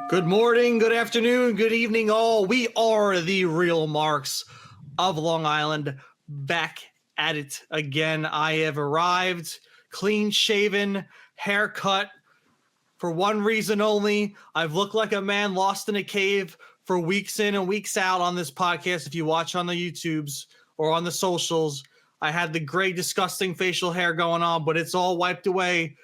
Good morning, good afternoon, good evening, all. We are the Real Marks of Long Island, back at it again. I have arrived, clean shaven, haircut, for one reason only. I've looked like a man lost in a cave for weeks in and weeks out on this podcast. If you watch on the YouTubes or on the socials, I had the gray, disgusting facial hair going on, but it's all wiped away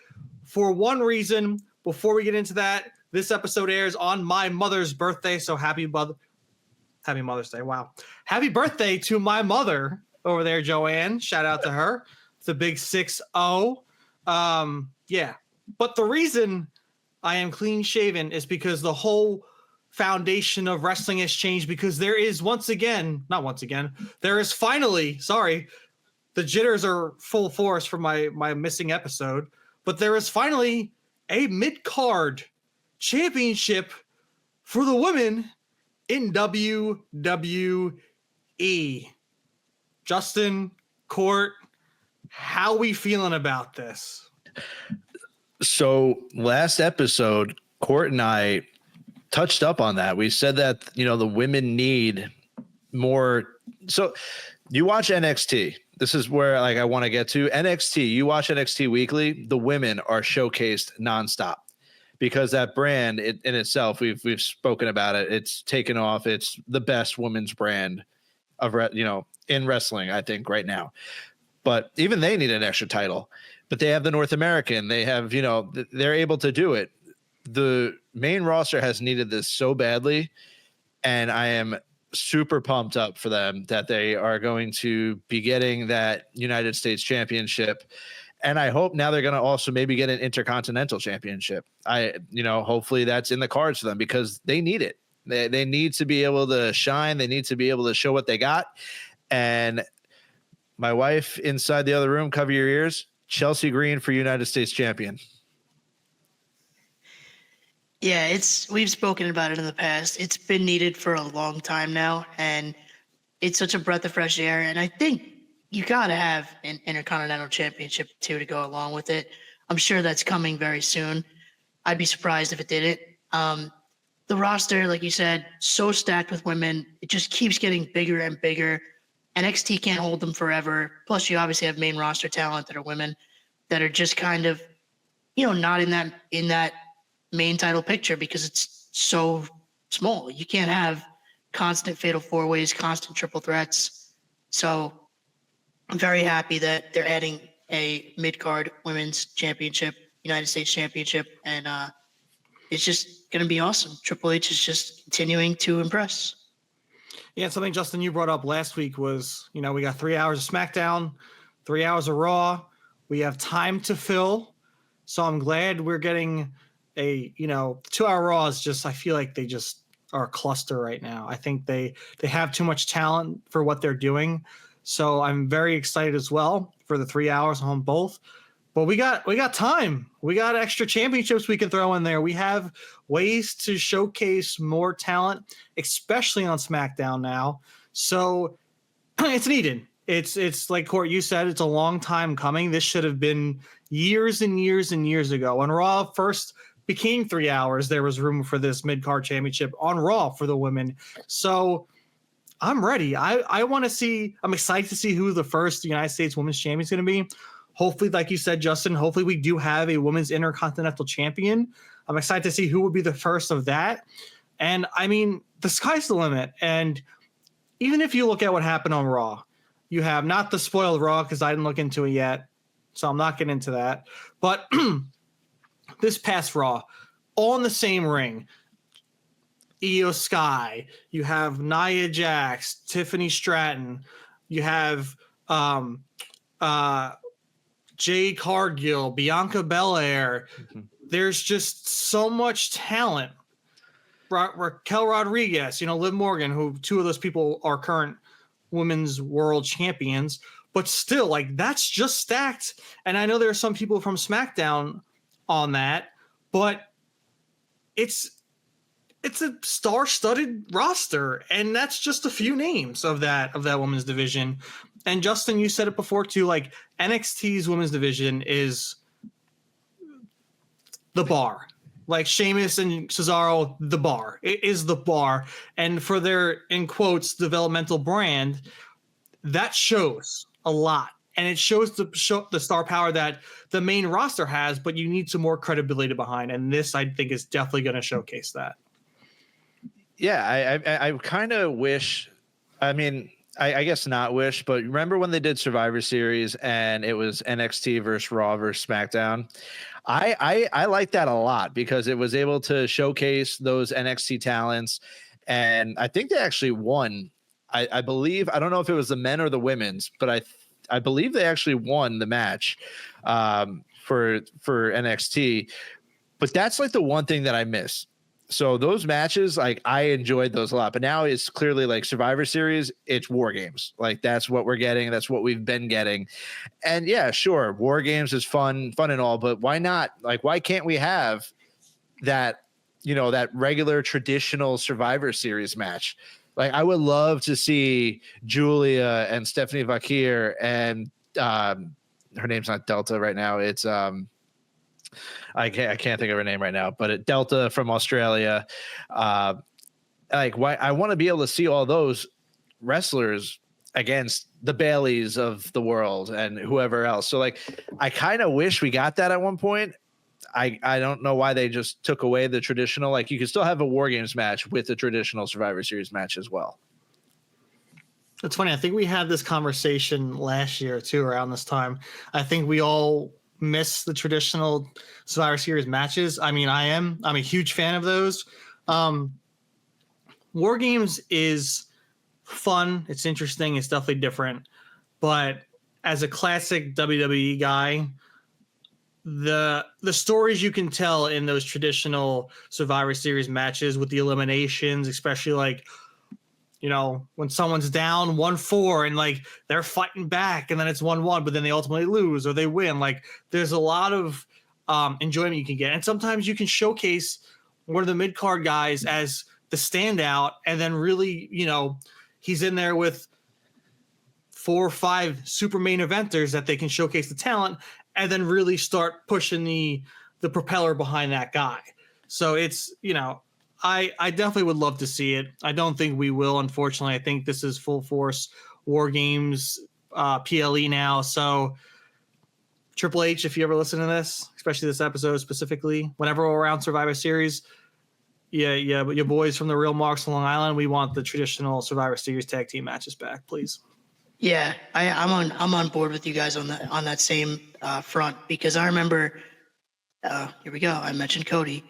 for one reason. Before we get into that, this episode airs on my mother's birthday, so happy Mother's Day. Wow. Happy birthday to my mother over there, Joanne. Shout out to her. It's a big 6-0. Yeah. But the reason I am clean shaven is because the whole foundation of wrestling has changed, because there is there is finally, the jitters are full force for my missing episode, but there is finally a mid-card championship for the women in WWE. Justin, Court, how we feeling about this? So last episode, Court and I touched up on that. We said that, the women need more. So you watch NXT. This is where I want to get to NXT. You watch NXT weekly. The women are showcased nonstop, because that brand in itself, we've spoken about it. It's taken off. It's the best women's brand of in wrestling, I think, right now. But even they need an extra title. But they have the North American. They have, they're able to do it. The main roster has needed this so badly, and I am super pumped up for them that they are going to be getting that United States Championship. And I hope now they're going to also maybe get an Intercontinental Championship. Hopefully that's in the cards for them, because they need it. They need to be able to shine. They need to be able to show what they got. And my wife inside the other room, cover your ears, Chelsea Green for United States champion. Yeah, we've spoken about it in the past. It's been needed for a long time now, and it's such a breath of fresh air. And I think you got to have an Intercontinental Championship too to go along with it. I'm sure that's coming very soon. I'd be surprised if it didn't. The roster, like you said, so stacked with women. It just keeps getting bigger and bigger. NXT can't hold them forever. Plus, you obviously have main roster talent that are women that are just kind of, not in that main title picture, because it's so small. You can't have constant fatal four ways, constant triple threats. So I'm very happy that they're adding a mid-card women's championship, United States championship, and it's just going to be awesome. Triple H is just continuing to impress. Yeah, something, Justin, you brought up last week was, we got 3 hours of SmackDown, 3 hours of Raw. We have time to fill. So I'm glad we're getting a, 2-hour Raw is just, I feel like they just are a cluster right now. I think they have too much talent for what they're doing. So I'm very excited as well for the 3 hours on both. But we got time. We got extra championships we can throw in there. We have ways to showcase more talent, especially on SmackDown now. So it's needed. It's like Court, you said, it's a long time coming. This should have been years and years and years ago. When Raw first became 3 hours, there was room for this mid-card championship on Raw for the women. So I'm ready. I'm excited to see who the first United States Women's Champion is going to be. Hopefully, like you said, Justin, hopefully we do have a women's Intercontinental Champion. I'm excited to see who would be the first of that. And I mean, the sky's the limit. And even if you look at what happened on Raw, you have not the spoiled Raw, because I didn't look into it yet, so I'm not getting into that. But this past Raw, all in the same ring, Io Sky, you have Nia Jax, Tiffany Stratton, you have Jade Cargill, Bianca Belair. Mm-hmm. There's just so much talent. Raquel Rodriguez, Liv Morgan, who two of those people are current women's world champions, but still, that's just stacked. And I know there are some people from SmackDown on that, but it's a star-studded roster, and that's just a few names of that women's division. And Justin, you said it before too, NXT's women's division is the bar. like Sheamus and Cesaro, the bar. It is the bar. And for their, in quotes, developmental brand, that shows a lot. And it shows the star power that the main roster has, but you need some more credibility behind. And this, I think, is definitely going to showcase that. Yeah, I kind of wish. I mean, I guess not wish, but remember when they did Survivor Series and it was NXT versus Raw versus SmackDown? I like that a lot because it was able to showcase those NXT talents, and I think they actually won. I believe, I don't know if it was the men or the women's, but I believe they actually won the match for NXT. But that's like the one thing that I miss. So those matches, like I enjoyed those a lot, but now it's clearly like Survivor Series, it's War Games. Like that's what we're getting. That's what we've been getting. And yeah, sure, War Games is fun and all, but why not? Like, why can't we have that, that regular traditional Survivor Series match? Like I would love to see Julia and Stephanie Vakir and her name's not Delta right now. It's I can't think of her name right now, but Delta from Australia. Like why I want to be able to see all those wrestlers against the Baileys of the world and whoever else. So like, I kind of wish we got that at one point. I don't know why they just took away the traditional, like you can still have a War Games match with a traditional Survivor Series match as well. It's funny. I think we had this conversation last year too, around this time. I think we all miss the traditional Survivor Series matches. I mean, I'm a huge fan of those. War Games is fun. It's interesting. It's definitely different. But as a classic WWE guy, the stories you can tell in those traditional Survivor Series matches with the eliminations, especially like, when someone's down 1-4 and like they're fighting back and then it's 1-1, but then they ultimately lose or they win. Like there's a lot of enjoyment you can get. And sometimes you can showcase one of the mid-card guys as the standout and then really, he's in there with 4 or 5 super main eventers that they can showcase the talent and then really start pushing the propeller behind that guy. So it's, I definitely would love to see it. I don't think we will, unfortunately. I think this is full force War Games PLE now. So Triple H, if you ever listen to this, especially this episode specifically, whenever we're around Survivor Series, yeah, but your boys from the Real Marks of Long Island, we want the traditional Survivor Series tag team matches back, please. Yeah, I'm on board with you guys on that same front because I remember. Here we go. I mentioned Cody.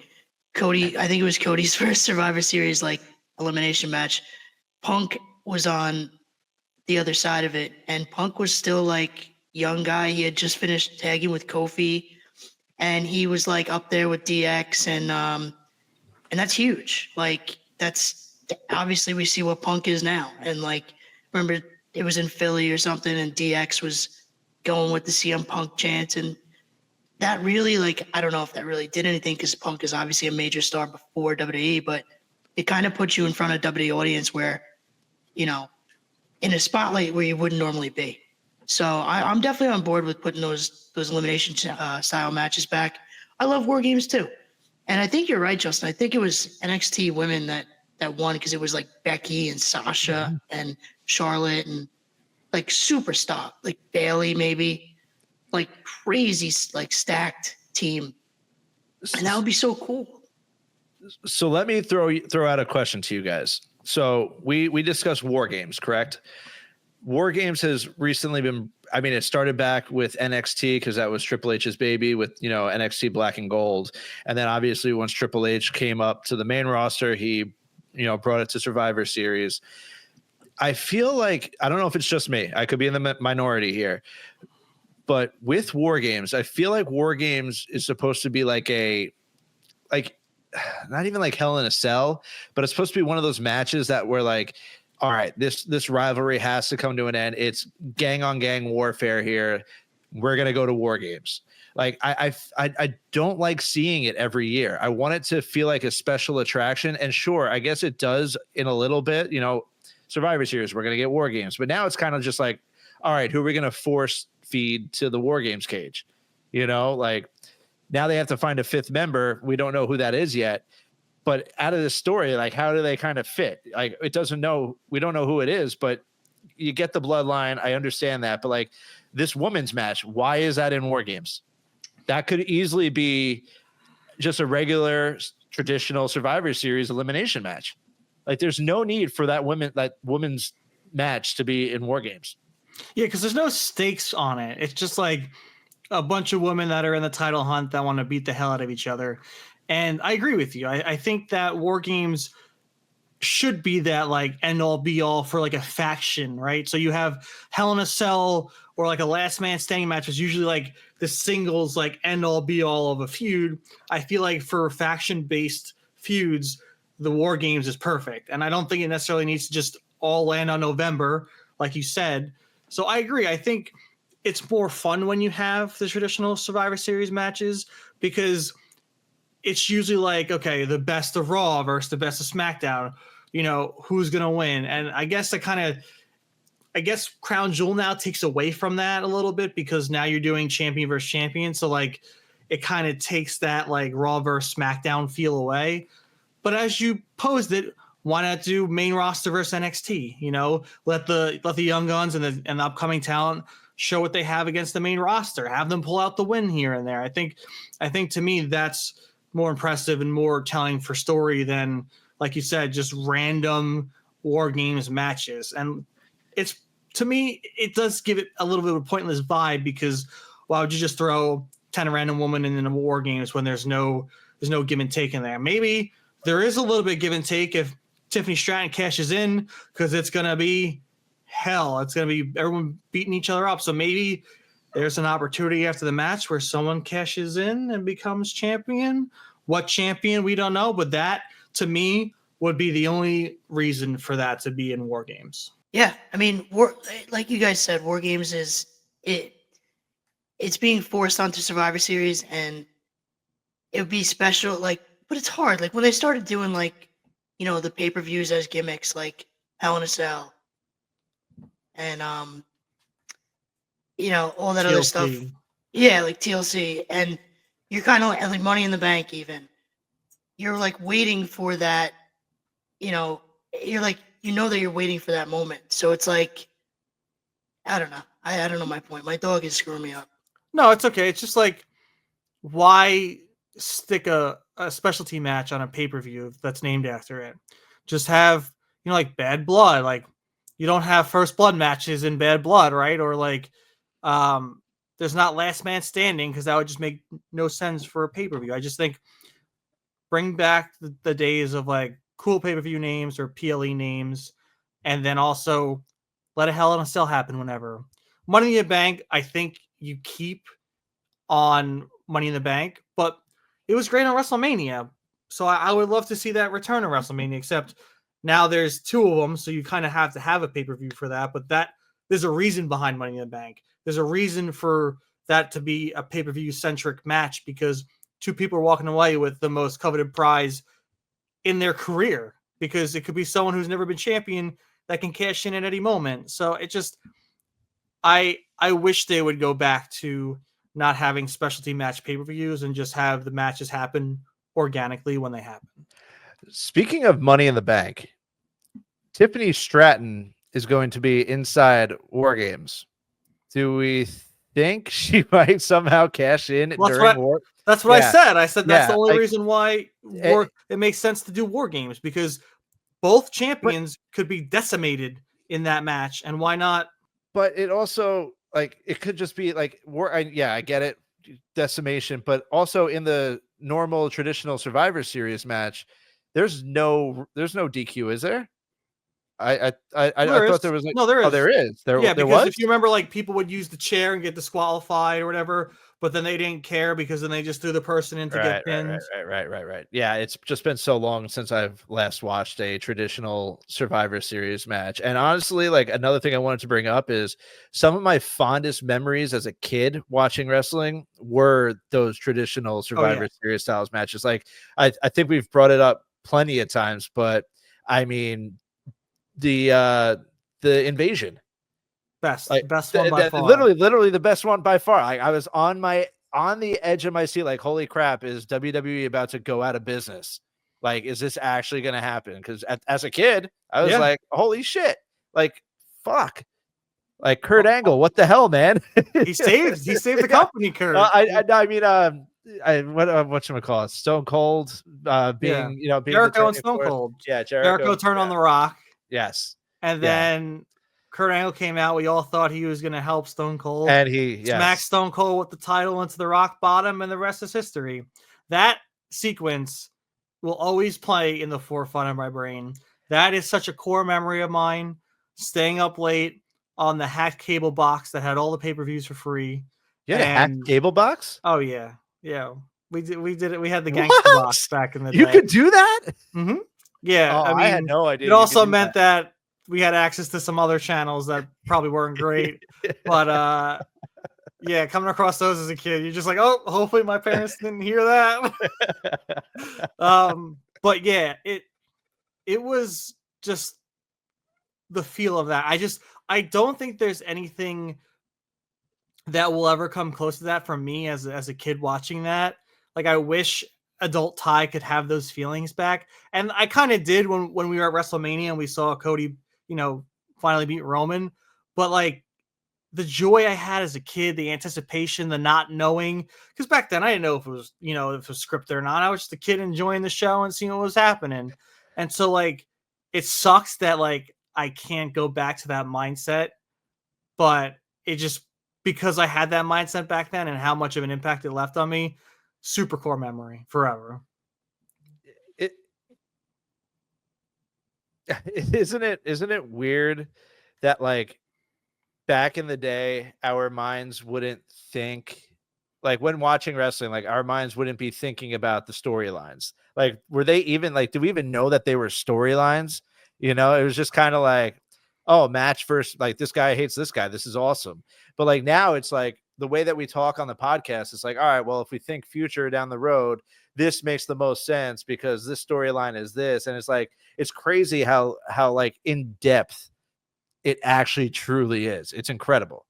I think it was Cody's first Survivor Series like elimination match. Punk was on the other side of it, and Punk was still like young guy. He had just finished tagging with Kofi, and he was like up there with DX, and that's huge. Like that's obviously we see what Punk is now, and like remember it was in Philly or something, and DX was going with the CM Punk chants, and that really, like, I don't know if that really did anything because Punk is obviously a major star before WWE, but it kind of puts you in front of WWE audience where, in a spotlight where you wouldn't normally be. So I'm definitely on board with putting those elimination style matches back. I love War Games too. And I think you're right, Justin. I think it was NXT women that won because it was like Becky and Sasha and Charlotte and like superstar, like Bailey maybe. Like crazy, like stacked team, and that would be so cool. So let me throw out a question to you guys. So we discussed War Games, correct? War Games has recently been. I mean, it started back with NXT because that was Triple H's baby with NXT Black and Gold, and then obviously once Triple H came up to the main roster, he brought it to Survivor Series. I feel like I don't know if it's just me. I could be in the minority here. But with War Games, I feel like War Games is supposed to be like not even like Hell in a Cell, but it's supposed to be one of those matches that were like, all right, this rivalry has to come to an end. It's gang on gang warfare here. We're gonna go to War Games. Like I don't like seeing it every year. I want it to feel like a special attraction. And sure, I guess it does in a little bit. Survivor Series, we're gonna get War Games, but now it's kind of just like, all right, who are we gonna force feed to the War Games cage? Like Now they have to find a fifth member. We don't know who that is yet. But out of this story, like, how do they kind of fit? Like, we don't know who it is, but you get the bloodline. I understand that. But like this women's match, why is that in War Games? That could easily be just a regular traditional Survivor Series elimination match. Like, there's no need for that women's match to be in War Games. Yeah, because there's no stakes on it. It's just like a bunch of women that are in the title hunt that want to beat the hell out of each other. And I agree with you. I think that War Games should be that like end all be all for like a faction, right? So you have Hell in a Cell or like a last man standing match is usually like the singles like end all be all of a feud. I feel like for faction based feuds, the War Games is perfect. And I don't think it necessarily needs to just all land on November, like you said. So I agree. I think it's more fun when you have the traditional Survivor Series matches because it's usually like, okay, the best of Raw versus the best of SmackDown, you know, who's going to win. And I guess Crown Jewel now takes away from that a little bit because now you're doing champion versus champion. So like it kind of takes that like Raw versus SmackDown feel away. But as you posed it, why not do main roster versus NXT? You know, let the young guns and the upcoming talent show what they have against the main roster. Have them pull out the win here and there. I think to me that's more impressive and more telling for story than, like you said, just random War Games matches. And it's, to me, it does give it a little bit of a pointless vibe because why would you just throw 10 random women in the War Games when there's no give and take in there? Maybe there is a little bit of give and take if Tiffany Stratton cashes in because it's going to be hell. It's going to be everyone beating each other up. So maybe there's an opportunity after the match where someone cashes in and becomes champion. What champion, we don't know. But that, to me, would be the only reason for that to be in War Games. Yeah, I mean, like you guys said, War Games is it's being forced onto Survivor Series, and it would be special. Like, but it's hard. Like when they started doing like, you know, the pay-per-views as gimmicks, like Hell in a Cell, and you know, all that TLC. other stuff. Yeah, like TLC, and you're kind of like Money in the Bank. Even you're like waiting for that. You know, you're like, you know that you're waiting for that moment. So it's like, I don't know. I don't know my point. My dog is screwing me up. No, it's okay. It's just like, why stick a specialty match on a pay-per-view that's named after it? Just have, you know, like Bad Blood. Like, you don't have First Blood matches in Bad Blood, right? Or like, there's not Last Man Standing because that would just make no sense for a pay-per-view. I just think bring back the days of like cool pay-per-view names or PLE names, and then also let a Hell in a Cell happen whenever. Money in the Bank, I think you keep on Money in the Bank, but it was great on WrestleMania. So I would love to see that return on WrestleMania, except now there's two of them, so you kind of have to have a pay-per-view for that. But there's a reason behind Money in the Bank. There's a reason for that to be a pay-per-view centric match because two people are walking away with the most coveted prize in their career, because it could be someone who's never been champion that can cash in at any moment. So it just, I wish they would go back to not having specialty match pay-per-views and just have the matches happen organically when they happen. Speaking of Money in the Bank, Tiffany Stratton is going to be inside War Games. Do we think she might somehow cash in during War? That's what I said. I said that's the only like, reason why it makes sense to do War Games, because both champions could be decimated in that match, and why not? But it also, like, it could just be like war. I get it, decimation, but also in the normal traditional Survivor Series match, there's no DQ, is there? I thought there was like, no, there is. Oh, there is. There was? If you remember, like, people would use the chair and get disqualified or whatever, but then they didn't care because then they just threw the person in to get pinned. Right. Yeah, it's just been so long since I've last watched a traditional Survivor Series match. And honestly, like, another thing I wanted to bring up is some of my fondest memories as a kid watching wrestling were those traditional Survivor Series styles matches. Like, I think we've brought it up plenty of times, but I mean, the Invasion, Best like, one by far. literally the best one by far. I was on my on the edge of my seat, like, holy crap, is WWE about to go out of business? Like, is this actually going to happen? Because as a kid, I was like, holy shit, like, fuck, like Kurt Angle, what the hell, man? He saved the company, Kurt. I mean, whatchamacallit, Stone Cold, being, being Jericho the and Stone Cold. Yeah, Jericho turned on The Rock. Yes. And then Kurt Angle came out. We all thought he was going to help Stone Cold. And he smacked Stone Cold with the title into the rock bottom, and the rest is history. That sequence will always play in the forefront of my brain. That is such a core memory of mine, staying up late on the hacked cable box that had all the pay-per-views for free. You had a hacked cable box? Oh, yeah. Yeah. We did it. We had the gangster box back in the day. You could do that? Mm-hmm. Yeah. Oh, I had no idea. It also meant that we had access to some other channels that probably weren't great. But yeah, coming across those as a kid, you're just like, oh, hopefully my parents didn't hear that. But yeah, it was just the feel of that. I don't think there's anything that will ever come close to that from me as a kid watching that. Like, I wish adult Ty could have those feelings back. And I kind of did when we were at WrestleMania and we saw Cody, finally beat Roman. But like, the joy I had as a kid, the anticipation, the not knowing, because back then I didn't know if it was, if it was scripted or not. I was just a kid enjoying the show and seeing what was happening. And so like, it sucks that like I can't go back to that mindset, but it just, because I had that mindset back then and how much of an impact it left on me, super core memory forever. Isn't it weird that like back in the day, our minds wouldn't think, like when watching wrestling, like our minds wouldn't be thinking about the storylines. Like, were they even like, do we even know that they were storylines? It was just kind of like, oh, match versus, like, this guy hates this guy. This is awesome. But like now it's like the way that we talk on the podcast, it's like, all right, well, if we think future down the road, this makes the most sense because this storyline is this. And it's like, it's crazy how like in depth it actually truly is. It's incredible.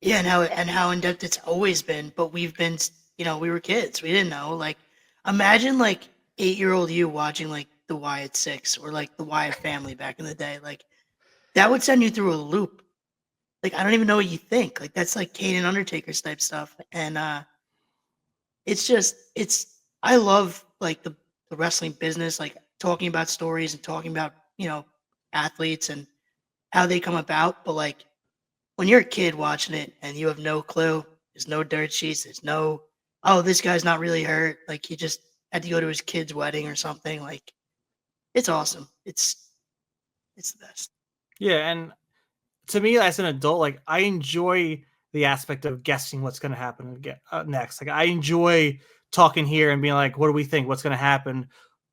Yeah, and how in depth it's always been. But we've been, we were kids. We didn't know. Like, imagine like 8-year-old you watching like the Wyatt Six or like the Wyatt family back in the day. Like, that would send you through a loop. Like, I don't even know what you think. Like, that's like Kane and Undertaker's type stuff. And I love like the wrestling business, like talking about stories and talking about, athletes and how they come about. But like, when you're a kid watching it and you have no clue, there's no dirt sheets, there's no, oh, this guy's not really hurt. Like, he just had to go to his kid's wedding or something. Like, it's awesome. It's the best. Yeah, and to me as an adult, like, I enjoy the aspect of guessing what's going to happen next. Like, I enjoy talking here and being like, what do we think? What's going to happen?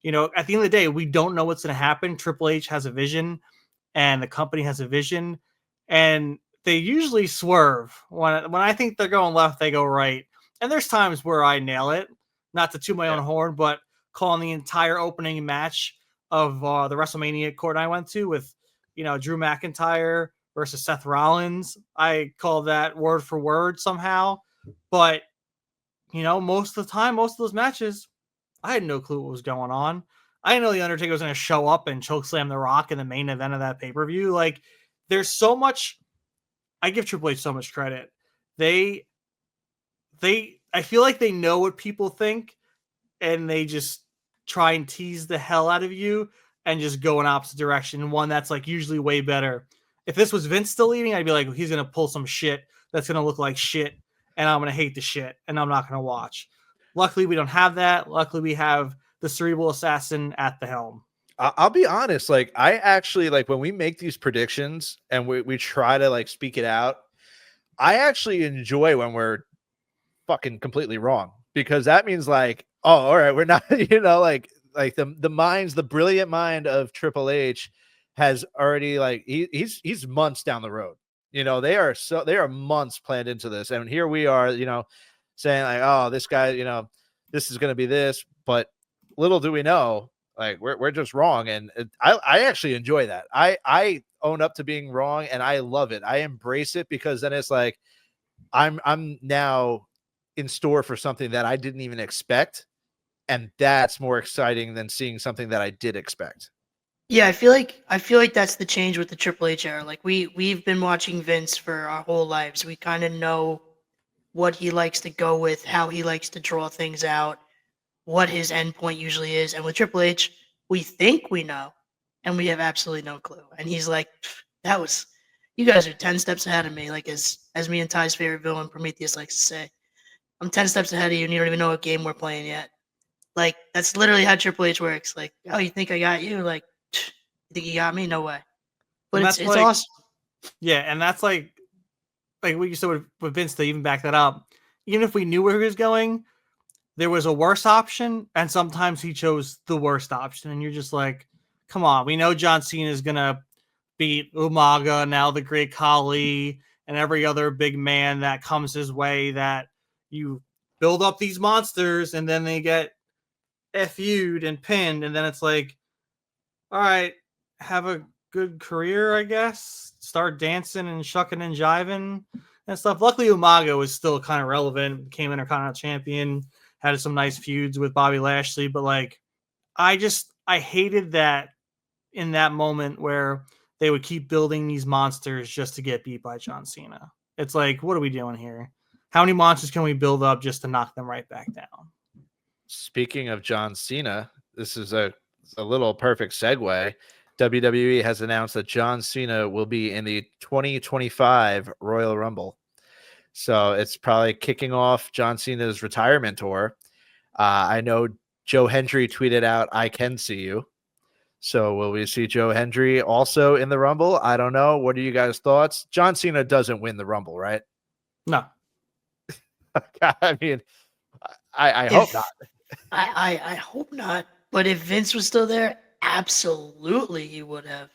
At the end of the day, we don't know what's going to happen. Triple H has a vision and the company has a vision, and they usually swerve. When I think they're going left, they go right. And there's times where I nail it, not to toot my own horn, but calling the entire opening match of the WrestleMania court I went to with, Drew McIntyre versus Seth Rollins. I call that word for word somehow. But, most of the time, most of those matches, I had no clue what was going on. I didn't know The Undertaker was going to show up and chokeslam The Rock in the main event of that pay-per-view. Like, there's so much. I give Triple H so much credit. I feel like they know what people think, and they just try and tease the hell out of you and just go in opposite direction. One that's like usually way better. If this was Vince still leading, I'd be like, he's going to pull some shit that's going to look like shit, and I'm going to hate the shit, and I'm not going to watch. Luckily, we don't have that. Luckily, we have the cerebral assassin at the helm. I'll be honest. Like, I actually, like, when we make these predictions and we try to like speak it out, I actually enjoy when we're fucking completely wrong, because that means like, oh, all right, we're not, like the brilliant mind of Triple H has already, like, he's months down the road. They are months planned into this, and here we are, saying like, oh, this guy, this is going to be this, but little do we know, like, we're just wrong. And I actually enjoy that. I own up to being wrong, and I love it. I embrace it, because then it's like I'm now in store for something that I didn't even expect. And that's more exciting than seeing something that I did expect. Yeah, I feel like that's the change with the Triple H era. Like we've been watching Vince for our whole lives. We kind of know what he likes to go with, how he likes to draw things out, what his endpoint usually is. And with Triple H, we think we know, and we have absolutely no clue. And he's like, "Pfft, that was, you guys are 10 steps ahead of me," like as me and Ty's favorite villain Prometheus likes to say. I'm 10 steps ahead of you and you don't even know what game we're playing yet. Like that's literally how Triple H works. Like, oh, you think I got you? Like, "Pfft, you think you got me? No way." But And it's that's it's like, awesome. yeah, and that's like what you said with Vince to even back that up. Even if we knew where he was going, there was a worse option, and sometimes he chose the worst option, and you're just like, come on, we know John Cena is gonna beat Umaga, now the Great Khali, and every other big man that comes his way. That you build up these monsters, and then they get FU'd and pinned, and then it's like, all right, have a good career, I guess. Start dancing and shucking and jiving and stuff. Luckily, Umaga was still kind of relevant, became Intercontinental Champion, had some nice feuds with Bobby Lashley, but like, I hated that in that moment where they would keep building these monsters just to get beat by John Cena. It's like, what are we doing here? How many monsters can we build up just to knock them right back down? Speaking of John Cena, this is a little perfect segue. WWE has announced that John Cena will be in the 2025 Royal Rumble. So it's probably kicking off John Cena's retirement tour. I know Joe Hendry tweeted out, "I can see you." So will we see Joe Hendry also in the Rumble? I don't know. What are you guys' thoughts? John Cena doesn't win the Rumble, right? No. I mean, I hope not. If I hope not. But if Vince was still there, absolutely he would have.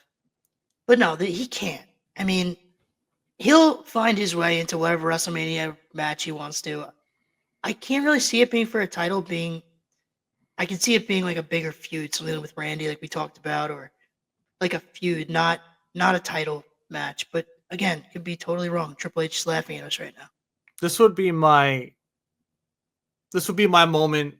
But no, he can't. I mean, he'll find his way into whatever WrestleMania match he wants to. I can't really see it being for a title being. I can see it being like a bigger feud, something with Randy, like we talked about, or like a feud, not a title match. But again, could be totally wrong. Triple H is laughing at us right now. This would be my moment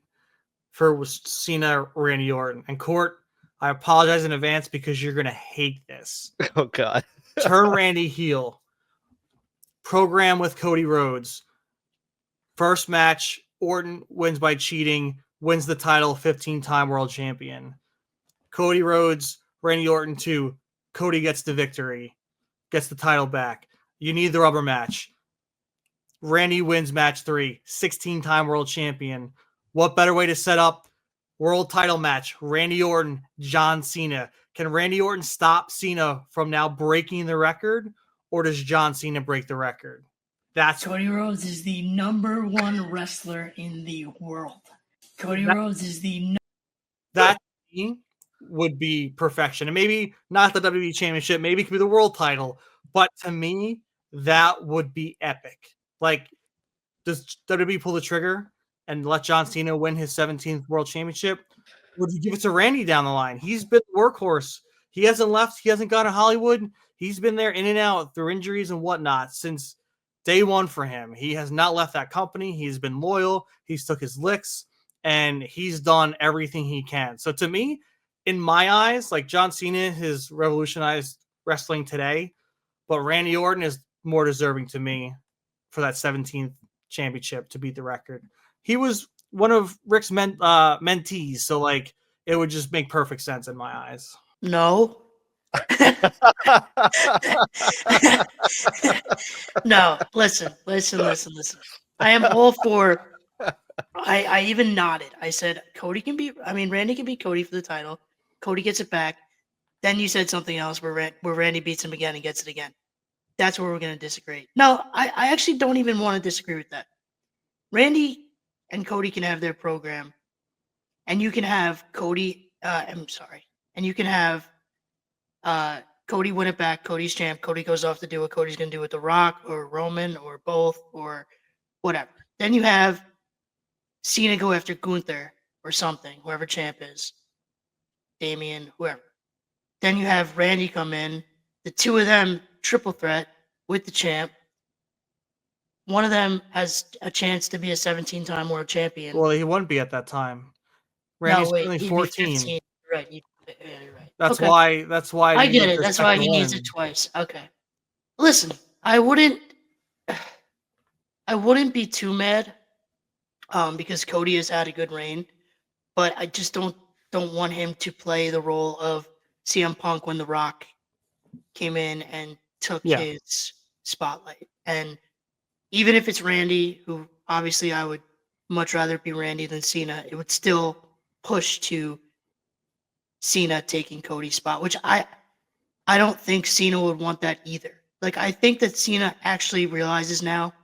for Cena Randy Orton. And Court, I apologize in advance because you're gonna hate this. Oh God. Turn Randy heel. Program with Cody Rhodes. First match, Orton wins by cheating, wins the title, 15-time world champion. Cody Rhodes, Randy Orton 2. Cody gets the victory, gets the title back. You need the rubber match. Randy wins match 3, 16-time world champion. What better way to set up world title match? Randy Orton, John Cena. Can Randy Orton stop Cena from now breaking the record, or does John Cena break the record? That's Cody Rhodes is the number one wrestler in the world. Cody Rhodes is the that would be perfection. And maybe not the WWE Championship, maybe it could be the world title, but to me, that would be epic. Like, does WWE pull the trigger and let John Cena win his 17th World Championship? Would you give it to Randy down the line? He's been the workhorse. He hasn't left. He hasn't gone to Hollywood. He's been there in and out through injuries and whatnot since day one for him. He has not left that company. He's been loyal. He's took his licks, and he's done everything he can. So to me, in my eyes, like John Cena has revolutionized wrestling today, but Randy Orton is more deserving to me for that 17th championship to beat the record. He was one of Rick's mentees, so like it would just make perfect sense in my eyes. no. No, listen. I am all for. I even nodded. I said Randy can beat Cody for the title. Cody gets it back. Then you said something else where Randy beats him again and gets it again. That's where we're going to disagree. No, I actually don't even want to disagree with that. Randy and Cody can have their program, and you can have Cody. And you can have Cody win it back. Cody's champ. Cody goes off to do what Cody's going to do with The Rock or Roman or both or whatever. Then you have Cena go after Gunther or something, whoever champ is, Damian, whoever. Then you have Randy come in, the two of them triple threat with the champ, one of them has a chance to be a 17-time world champion. Well, he wouldn't be at that time. No, Randy's wait, only he'd be 14. 15. Right, yeah, you're right. That's Okay. why. That's why I he get needs it. their That's why second he needs it win. twice. Okay. Listen, I wouldn't be too mad, because Cody has had a good reign, but I just don't want him to play the role of CM Punk when The Rock came in and took Yeah. his spotlight. And even if it's Randy, who obviously I would much rather be Randy than Cena, it would still push to Cena taking Cody's spot, which I don't think Cena would want that either. Like, I think that Cena actually realizes now,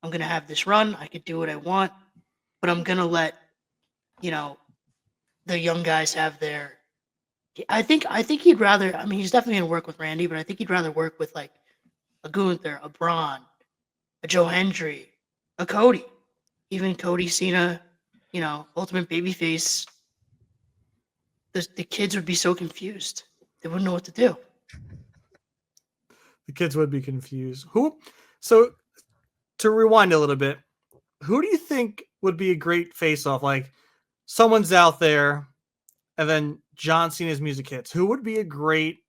I'm going to have this run. I could do what I want, but I'm going to let, the young guys have their. I think he'd rather. I mean, he's definitely going to work with Randy, but I think he'd rather work with like a Gunther, a Braun, a Joe Hendry, a Cody, even Cody Cena, Ultimate Babyface. The kids would be so confused; they wouldn't know what to do. The kids would be confused. So to rewind a little bit, who do you think would be a great face-off? Like, someone's out there, and then John Cena's music hits. Who would be a great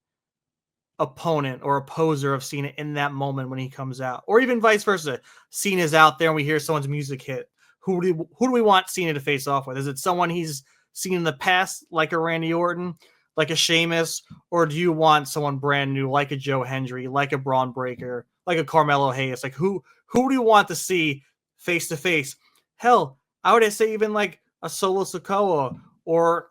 opponent or opposer of Cena in that moment when he comes out? Or even vice versa. Cena's out there and we hear someone's music hit. Who do we want Cena to face off with? Is it someone he's seen in the past, like a Randy Orton, like a Sheamus, or do you want someone brand new, like a Joe Hendry, like a Braun Breaker, like a Carmelo Hayes? Like, who do you want to see face to face? Hell, I would say even like a Solo Sikoa or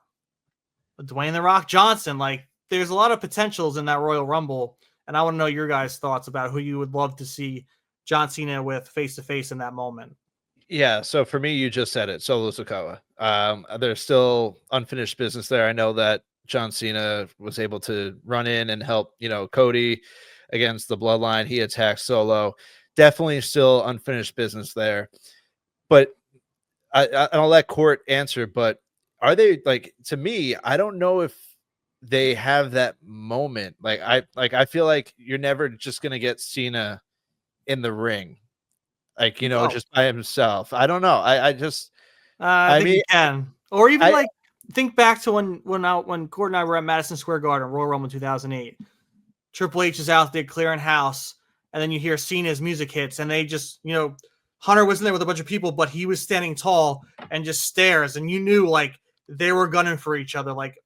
Dwayne The Rock Johnson. Like, there's a lot of potentials in that Royal Rumble, and I want to know your guys' thoughts about who you would love to see John Cena with face to face in that moment. Yeah, so for me, you just said it, Solo Sikoa. There's still unfinished business there. I know that John Cena was able to run in and help, Cody against the Bloodline. He attacked Solo. Definitely still unfinished business there. But I'll let Court answer, but are they, like, to me, I don't know if they have that moment. I feel like you're never just going to get Cena in the ring. Like, just by himself. I don't know. I think mean, you can, or even think back to when Cord and I were at Madison Square Garden, Royal Rumble 2008. Triple H is out there clearing house, and then you hear Cena's music hits, and they just, Hunter was in there with a bunch of people, but he was standing tall and just stares, and you knew like they were gunning for each other. Like,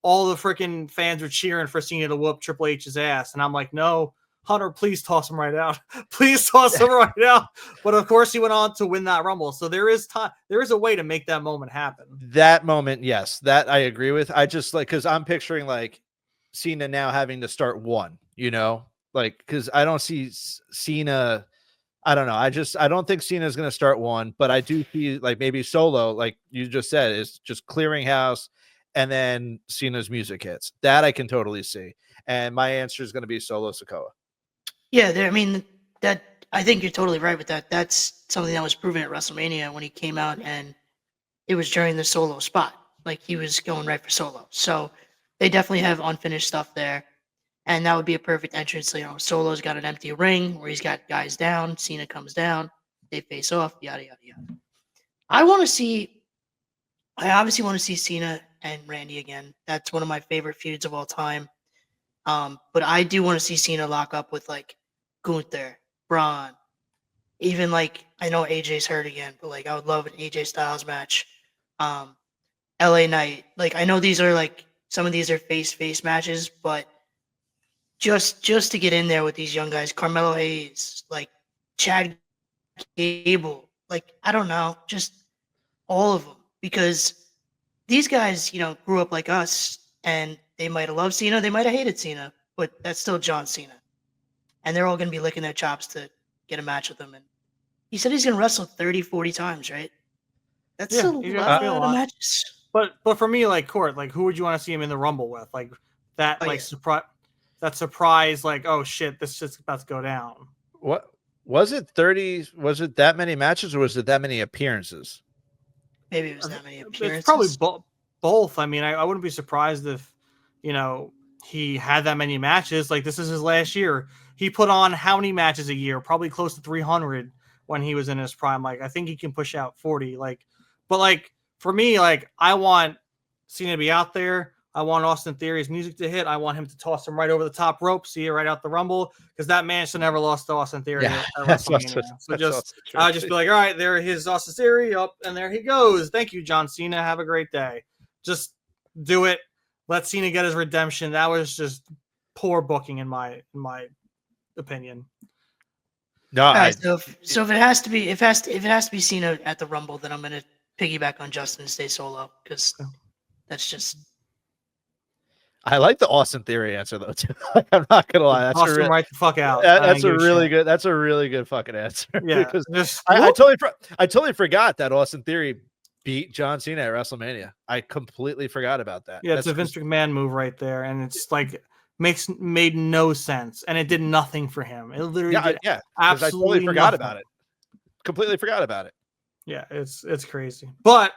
all the freaking fans were cheering for Cena to whoop Triple H's ass, and I'm like, no. Hunter, please toss him right out. Please toss him right out. But of course, he went on to win that Rumble. So there is time. There is a way to make that moment happen. That moment, yes, that I agree with. I just because I'm picturing like Cena now having to start one, because I don't see Cena. I don't know. I don't think Cena is going to start one, but I do see like maybe Solo, like you just said, is just clearing house, and then Cena's music hits. That I can totally see. And my answer is going to be Solo Sikoa. Yeah, I think you're totally right with that. That's something that was proven at WrestleMania when he came out, and it was during the Solo spot. Like, he was going right for Solo. So they definitely have unfinished stuff there, and that would be a perfect entrance. Solo's got an empty ring where he's got guys down. Cena comes down, they face off, yada yada yada. I obviously want to see Cena and Randy again. That's one of my favorite feuds of all time. But I do want to see Cena lock up with like Gunther, Braun, even like I know AJ's hurt again, but like I would love an AJ Styles match. LA Knight, like I know these are like some of these are face matches, but just to get in there with these young guys, Carmelo Hayes, like Chad Gable, like I don't know, just all of them, because these guys, grew up like us, and they might have loved Cena, they might have hated Cena, but that's still John Cena. And they're all going to be licking their chops to get a match with him. And he said he's going to wrestle 30, 40 times, right? That's a lot of matches. But for me, like Court, like who would you want to see him in the Rumble with? Like that, surprise, like, oh shit, this shit's about to go down. What was it? 30? Was it that many matches, or was it that many appearances? Maybe it was that many appearances. It's probably both. I mean, I wouldn't be surprised if, he had that many matches. Like, this is his last year. He put on how many matches a year? Probably close to 300. when he was in his prime. Like, I think he can push out 40. Like, but like for me, like I want Cena to be out there. I want Austin Theory's music to hit. I want him to toss him right over the top rope, see it right out the Rumble, because that man should never lost to Austin Theory Yeah, at that's WrestleMania. also, So that's also true. I'll just be like, all right, there his Austin Theory up, and there he goes. Thank you, John Cena. Have a great day. Just do it. Let Cena get his redemption. That was just poor booking in my opinion. No, All right, so if it has to be Cena at the Rumble, then I'm gonna piggyback on Justin and stay solo because that's just. I like the Austin Theory answer though too. I'm not gonna lie. That's Toss him right the fuck out. That's a really good. That's a really good fucking answer. Yeah, because just, I totally forgot that Austin Theory beat John Cena at WrestleMania. I completely forgot about that. Yeah, it's a Vince McMahon move right there, and it's like made no sense, and it did nothing for him. It literally did absolutely I totally forgot nothing. about it. Completely forgot about it. Yeah, it's crazy. But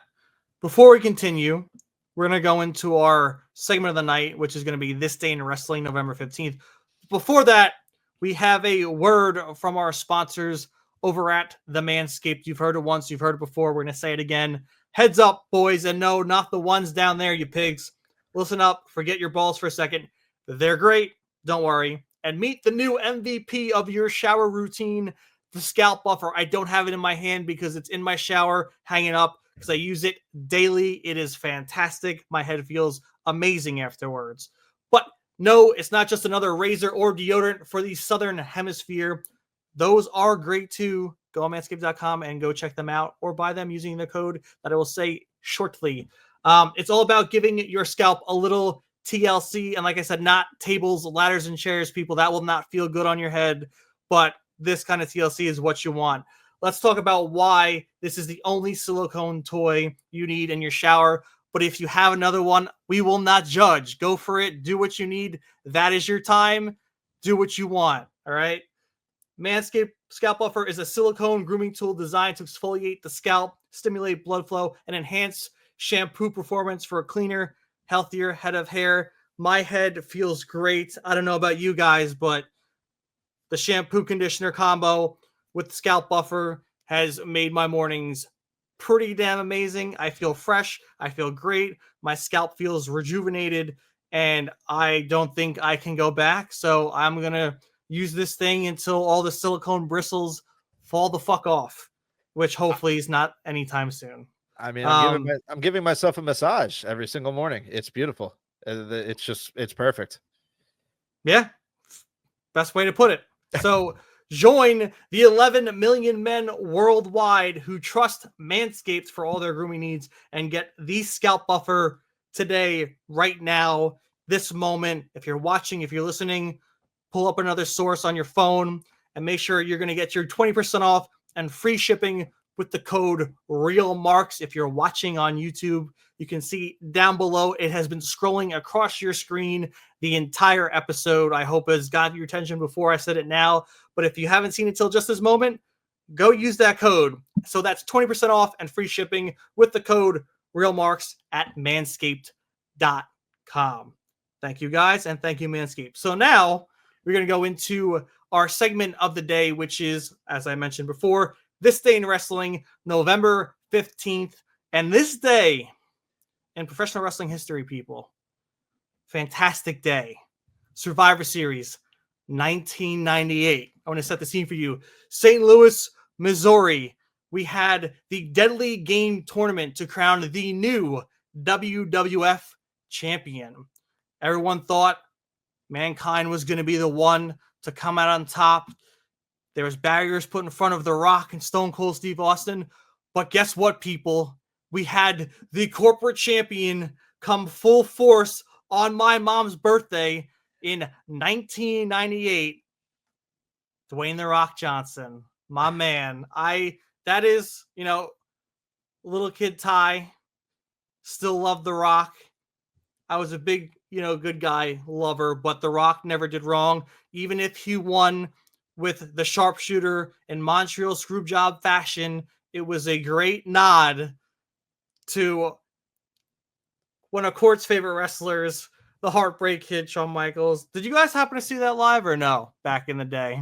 before we continue, we're gonna go into our segment of the night, which is gonna be This Day in Wrestling, November 15th. Before that, we have a word from our sponsors over at the Manscaped. You've heard it once, you've heard it before. We're gonna say it again. Heads up, boys, and no, not the ones down there, you pigs. Listen up, forget your balls for a second. They're great, don't worry. And meet the new MVP of your shower routine, the scalp buffer. I don't have it in my hand because it's in my shower, hanging up, because I use it daily. It is fantastic. My head feels amazing afterwards. But no, it's not just another razor or deodorant for the Southern Hemisphere. Those are great too. Go on manscaped.com and go check them out or buy them using the code that I will say shortly. It's all about giving your scalp a little TLC. And like I said, not tables, ladders, and chairs, people. That will not feel good on your head. But this kind of TLC is what you want. Let's talk about why this is the only silicone toy you need in your shower. But if you have another one, we will not judge. Go for it. Do what you need. That is your time. Do what you want. All right. Manscaped Scalp Buffer is a silicone grooming tool designed to exfoliate the scalp, stimulate blood flow, and enhance shampoo performance for a cleaner, healthier head of hair. My head feels great. I don't know about you guys, but the shampoo conditioner combo with the Scalp Buffer has made my mornings pretty damn amazing. I feel fresh. I feel great. My scalp feels rejuvenated, and I don't think I can go back. So I'm going to use this thing until all the silicone bristles fall the fuck off, which hopefully is not anytime soon. I mean, I'm giving myself a massage every single morning. It's beautiful. It's perfect. Yeah. Best way to put it. So join the 11 million men worldwide who trust Manscaped for all their grooming needs and get the Scalp Buffer today, right now, this moment. If you're watching, if you're listening, pull up another source on your phone and make sure you're going to get your 20% off and free shipping with the code REALMARKS. If you're watching on YouTube, you can see down below, it has been scrolling across your screen the entire episode. I hope it's got your attention before I said it now. But if you haven't seen it till just this moment, go use that code. So that's 20% off and free shipping with the code REALMARKS at manscaped.com. Thank you guys, and thank you, Manscaped. So now we're going to go into our segment of the day, which is, as I mentioned before, This Day in Wrestling, November 15th. And this day in professional wrestling history, people, fantastic day. Survivor Series 1998. I want to set the scene for you. St. Louis, Missouri. We had the Deadly Game tournament to crown the new WWF champion. Everyone thought Mankind was going to be the one to come out on top. There was barriers put in front of The Rock and Stone Cold Steve Austin. But guess what, people? We had the corporate champion come full force on my mom's birthday in 1998. Dwayne The Rock Johnson, my man. That is, little kid Ty, still love The Rock. I was a big, good guy lover, but The Rock never did wrong. Even if he won with the sharpshooter in Montreal Screwjob fashion, it was a great nod to one of Court's favorite wrestlers, the Heartbreak Kid, Shawn Michaels. Did you guys happen to see that live or no back in the day?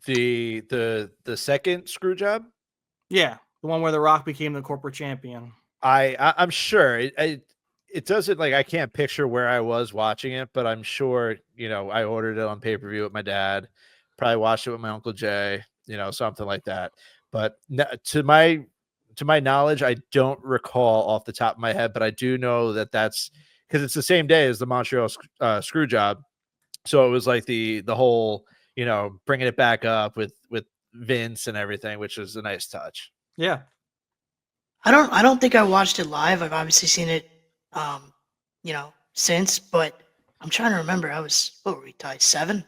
The second screw job. Yeah, the one where The Rock became the corporate champion. I'm sure it doesn't, like, I can't picture where I was watching it, but I'm sure, I ordered it on pay-per-view with my dad, probably watched it with my Uncle Jay, something like that. But to my knowledge, I don't recall off the top of my head, but I do know that that's because it's the same day as the Montreal screw job. So it was like the whole, bringing it back up with Vince and everything, which was a nice touch. Yeah. I don't think I watched it live. I've obviously seen it, since, but I'm trying to remember. What were we tied? 7?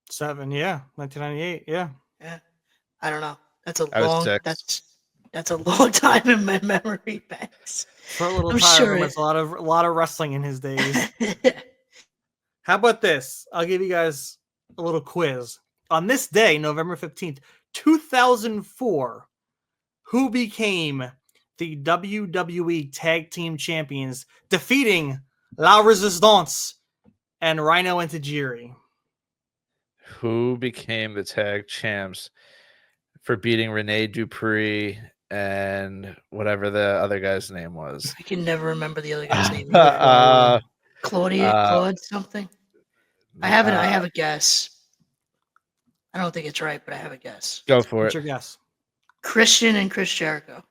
7, yeah. 1998, yeah. Yeah. I don't know. I was 6. That's a long time in my memory banks. For a little I'm time, sure it's a lot of wrestling in his days. How about this? I'll give you guys a little quiz. On this day, November 15th, 2004, who became the WWE Tag Team Champions, defeating La Resistance and Rhino and Tajiri? Who became the tag champs for beating Rene Dupree and whatever the other guy's name was? I can never remember the other guy's name either. Claude something. I have a guess. I don't think it's right, but I have a guess. Go for What's it. your guess? Christian and Chris Jericho.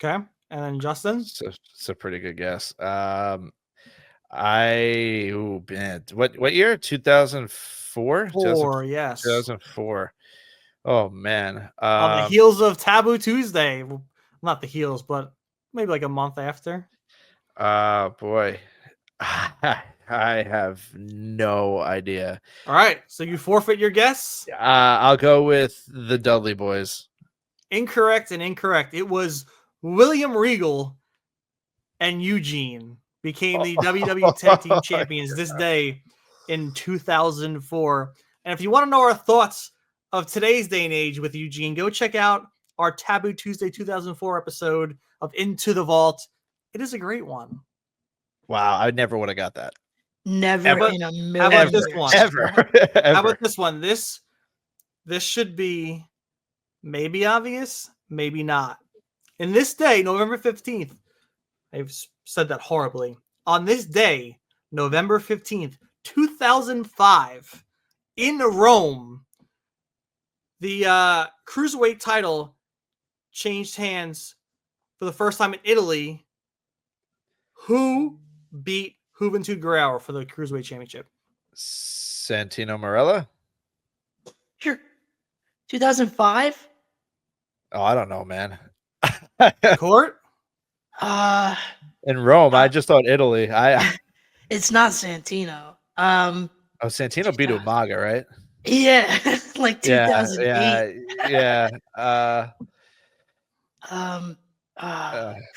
Okay. And then Justin? It's a pretty good guess. What year? 2004? 4, yes. 2004. Oh man. On the heels of Taboo Tuesday. Well, not the heels, but maybe like a month after. Boy. I have no idea. All right. So you forfeit your guess? I'll go with the Dudley Boys. Incorrect and incorrect. It was William Regal and Eugene became the WWE Tag Team Champions this day in 2004. And if you want to know our thoughts of today's day and age with Eugene, go check out our Taboo Tuesday 2004 episode of Into the Vault. It is a great one. Wow, I never would have got that. Never Ever? in a How million about years. this one? Ever. How about this one? This should be maybe obvious, maybe not. In this day, November 15th, I've said that horribly. On this day, November 15th, 2005, in Rome, the Cruiserweight title changed hands for the first time in Italy. Who beat Juventud Guerrero for the Cruiserweight Championship? Santino Marella? Sure. 2005? Oh, I don't know, man. Court? In Rome, I just thought Italy. It's not Santino. Santino beat Umaga, right? Yeah, like 2008. Yeah.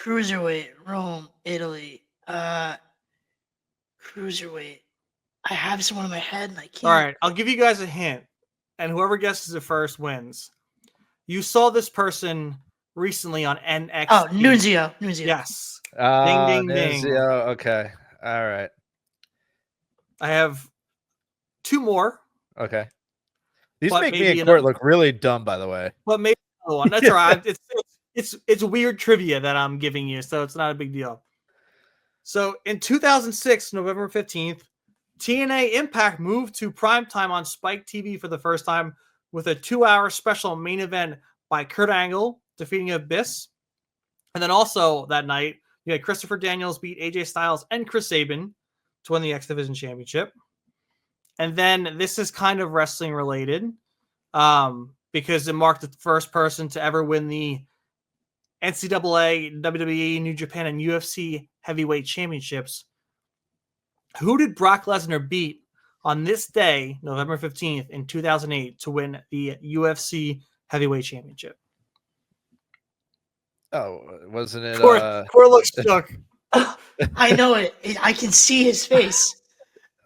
Cruiserweight, Rome, Italy. Cruiserweight. I have someone in my head and I can't. All right, I'll give you guys a hint, and whoever guesses it first wins. You saw this person recently on NXT. Oh, Nunzio. Yes. Ding, ding. Okay. All right. I have 2 more. Okay. These But make me maybe and Court look really dumb, by the way. But maybe another one. That's all right. It's weird trivia that I'm giving you, so it's not a big deal. So in 2006, November 15th, TNA Impact moved to primetime on Spike TV for the first time with a 2-hour special main event by Kurt Angle defeating Abyss. And then also that night, you had Christopher Daniels beat AJ Styles and Chris Sabin to win the X Division Championship. And then this is kind of wrestling related because it marked the first person to ever win the NCAA, WWE, New Japan, and UFC heavyweight championships. Who did Brock Lesnar beat on this day, November 15th, in 2008, to win the UFC heavyweight championship? Oh, wasn't it? Core looks shook. I know it. I can see his face.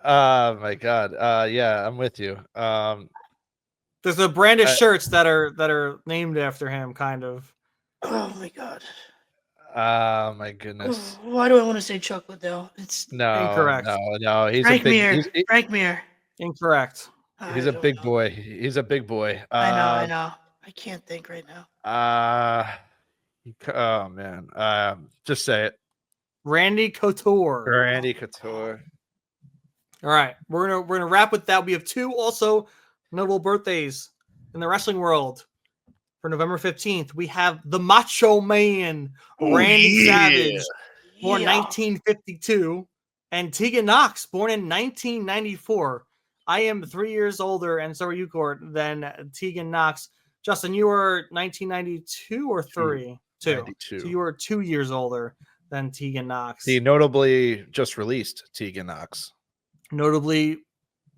Oh my God. Yeah, I'm with you. There's a brand of shirts that are named after him, kind of. Oh my God. Oh my goodness. Why do I want to say Chuck Liddell? It's No, incorrect. No. He's Frank a big. Mir. Frank Mir. Incorrect. He's I a don't big know. boy. He's a big boy. I know. I can't think right now. Oh man. Just say it. Randy Couture. Randy Couture. All right, we're gonna wrap with that. We have two also notable birthdays in the wrestling world for November 15th. We have the Macho Man Randy Savage, born Yeah. 1952, and Tegan Knox, born in 1994. I am 3 years older, and so are you, Court, than Tegan Knox. Justin, you were 1992 or 3? 2. 92. So you were 2 years older than Tegan Knox. He notably just released Tegan Knox. Notably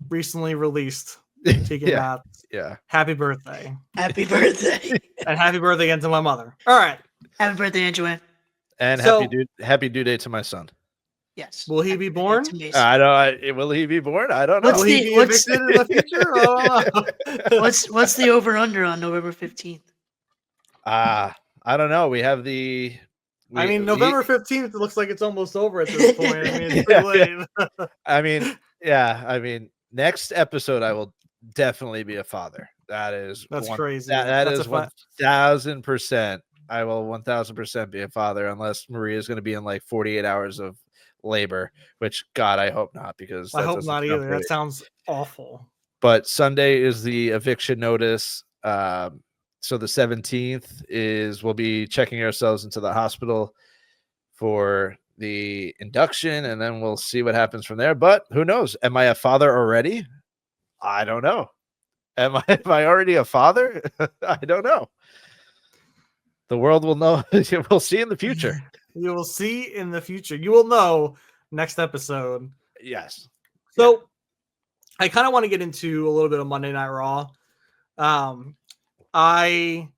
recently released Tegan Yeah. Knox. Yeah. Happy birthday. Happy birthday. And happy birthday again to my mother. All right. Happy birthday, Aunt Joanne. And So- happy due date to my son. Yes. Will he Happy be birthday born? to Mason. Will he be born? I don't know. What's Will he be what's- evicted in the future? I don't know. What's the over under on November 15th? I don't know. We have I mean, November 15th looks like it's almost over at this point. I mean, it's pretty late. I mean, next episode I will definitely be a father. That's crazy. That That's is a fa- 1000%. I will 1000% be a father unless Maria is going to be in like 48 hours of labor, which God, I hope not, because I that hope doesn't not sound either. great. That sounds awful. But Sunday is the eviction notice. So the 17th we'll be checking ourselves into the hospital for the induction, and then we'll see what happens from there. But who knows? Am I a father already? I don't know. Am I already a father? I don't know. The world will know. We'll see in the future. You will see in the future. You will know next episode. Yes. So I kind of want to get into a little bit of Monday Night Raw. I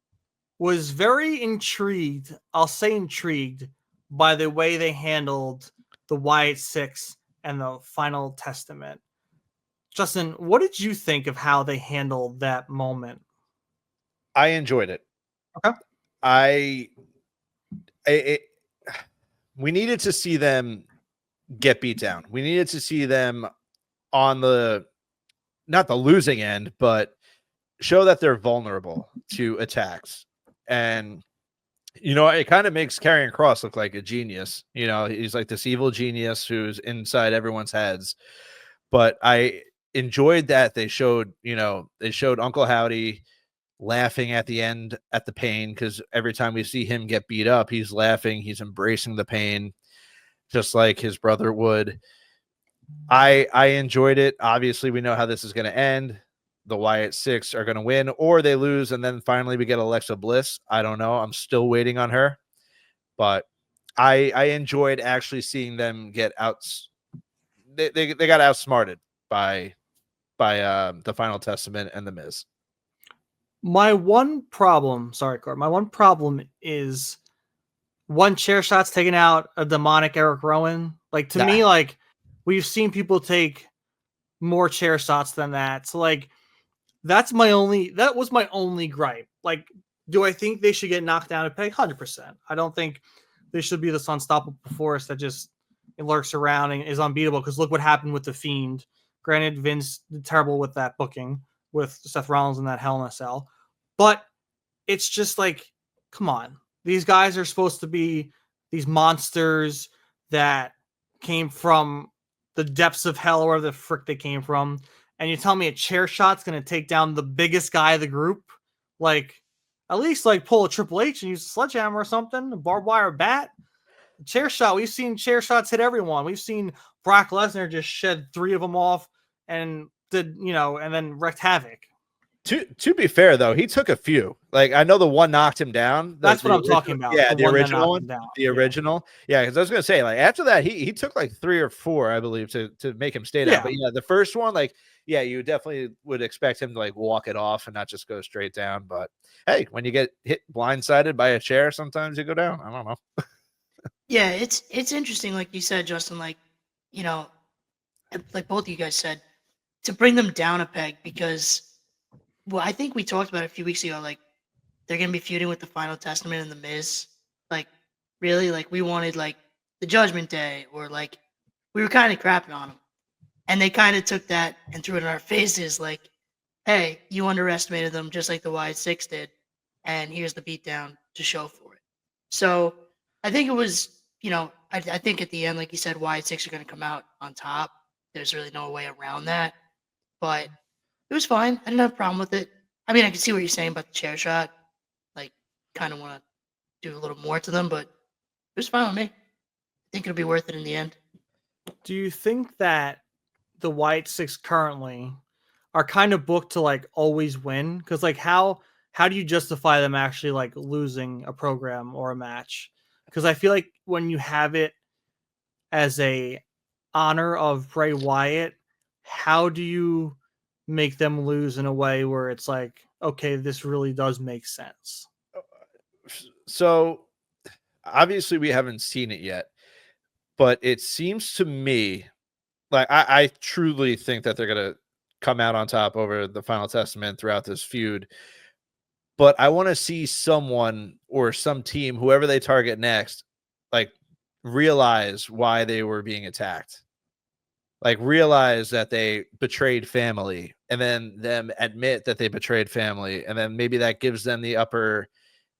was very intrigued. I'll say intrigued by the way they handled the Wyatt Six and the Final Testament. Justin, what did you think of how they handled that moment? I enjoyed it. Okay. We needed to see them get beat down. We needed to see them on not the losing end, but show that they're vulnerable to attacks. And it kind of makes Karrion Kross look like a genius. He's like this evil genius who's inside everyone's heads. But I enjoyed that they showed Uncle Howdy laughing at the end at the pain, because every time we see him get beat up, he's laughing, he's embracing the pain, just like his brother would. I enjoyed it. Obviously, we know how this is going to end. The Wyatt Six are going to win, or they lose, and then finally we get Alexa Bliss. I don't know. I'm still waiting on her, but I enjoyed actually seeing them get out. They got outsmarted by the Final Testament and the Miz. My one problem is one chair shot's taking out a demonic Eric Rowan. Like, to me, like, we've seen people take more chair shots than that. So, like, that was my only gripe. Like, do I think they should get knocked down and peg? 100%. I don't think they should be this unstoppable force that just lurks around and is unbeatable, because look what happened with The Fiend. Granted, Vince did terrible with that booking with Seth Rollins in that Hell in a Cell. But it's just like, come on. These guys are supposed to be these monsters that came from the depths of hell, or wherever the frick they came from. And you tell me a chair shot's going to take down the biggest guy of the group? Like, at least like pull a Triple H and use a sledgehammer or something, a barbed wire bat. A chair shot, we've seen chair shots hit everyone. We've seen Brock Lesnar just shed 3 of them off and and then wreaked havoc. To be fair, though, he took a few. Like, I know the one knocked him down. That's what I'm talking about. Yeah, the original one. The original. Yeah, because I was gonna say, like, after that, he took like 3 or 4, I believe, to make him stay down. Yeah. But yeah, the first one, like, yeah, you definitely would expect him to like walk it off and not just go straight down. But hey, when you get hit blindsided by a chair, sometimes you go down. I don't know. Yeah, it's interesting, like you said, Justin. Like, like both of you guys said, to bring them down a peg, because, well, I think we talked about it a few weeks ago. Like, they're gonna be feuding with the Final Testament and the Miz. Like, really, like, we wanted like the Judgment Day, or like we were kind of crapping on them, and they kind of took that and threw it in our faces. Like, hey, you underestimated them just like the Wyatt Six did, and here's the beatdown to show for it. So I think it was, I think at the end, like you said, Wyatt Six are going to come out on top. There's really no way around that. But it was fine. I didn't have a problem with it. I mean, I can see what you're saying about the chair shot. Like, kind of want to do a little more to them, but it was fine with me. I think it'll be worth it in the end. Do you think that the White Six currently are kind of booked to like always win? Because like how do you justify them actually like losing a program or a match? Because I feel like when you have it as a honor of Bray Wyatt, how do you make them lose in a way where it's like, okay, this really does make sense? So obviously we haven't seen it yet, but it seems to me like I truly think that they're gonna come out on top over the Final Testament throughout this feud. But I want to see someone or some team, whoever they target next, like realize why they were being attacked. Like realize that they betrayed family and then them admit that they betrayed family. And then maybe that gives them the upper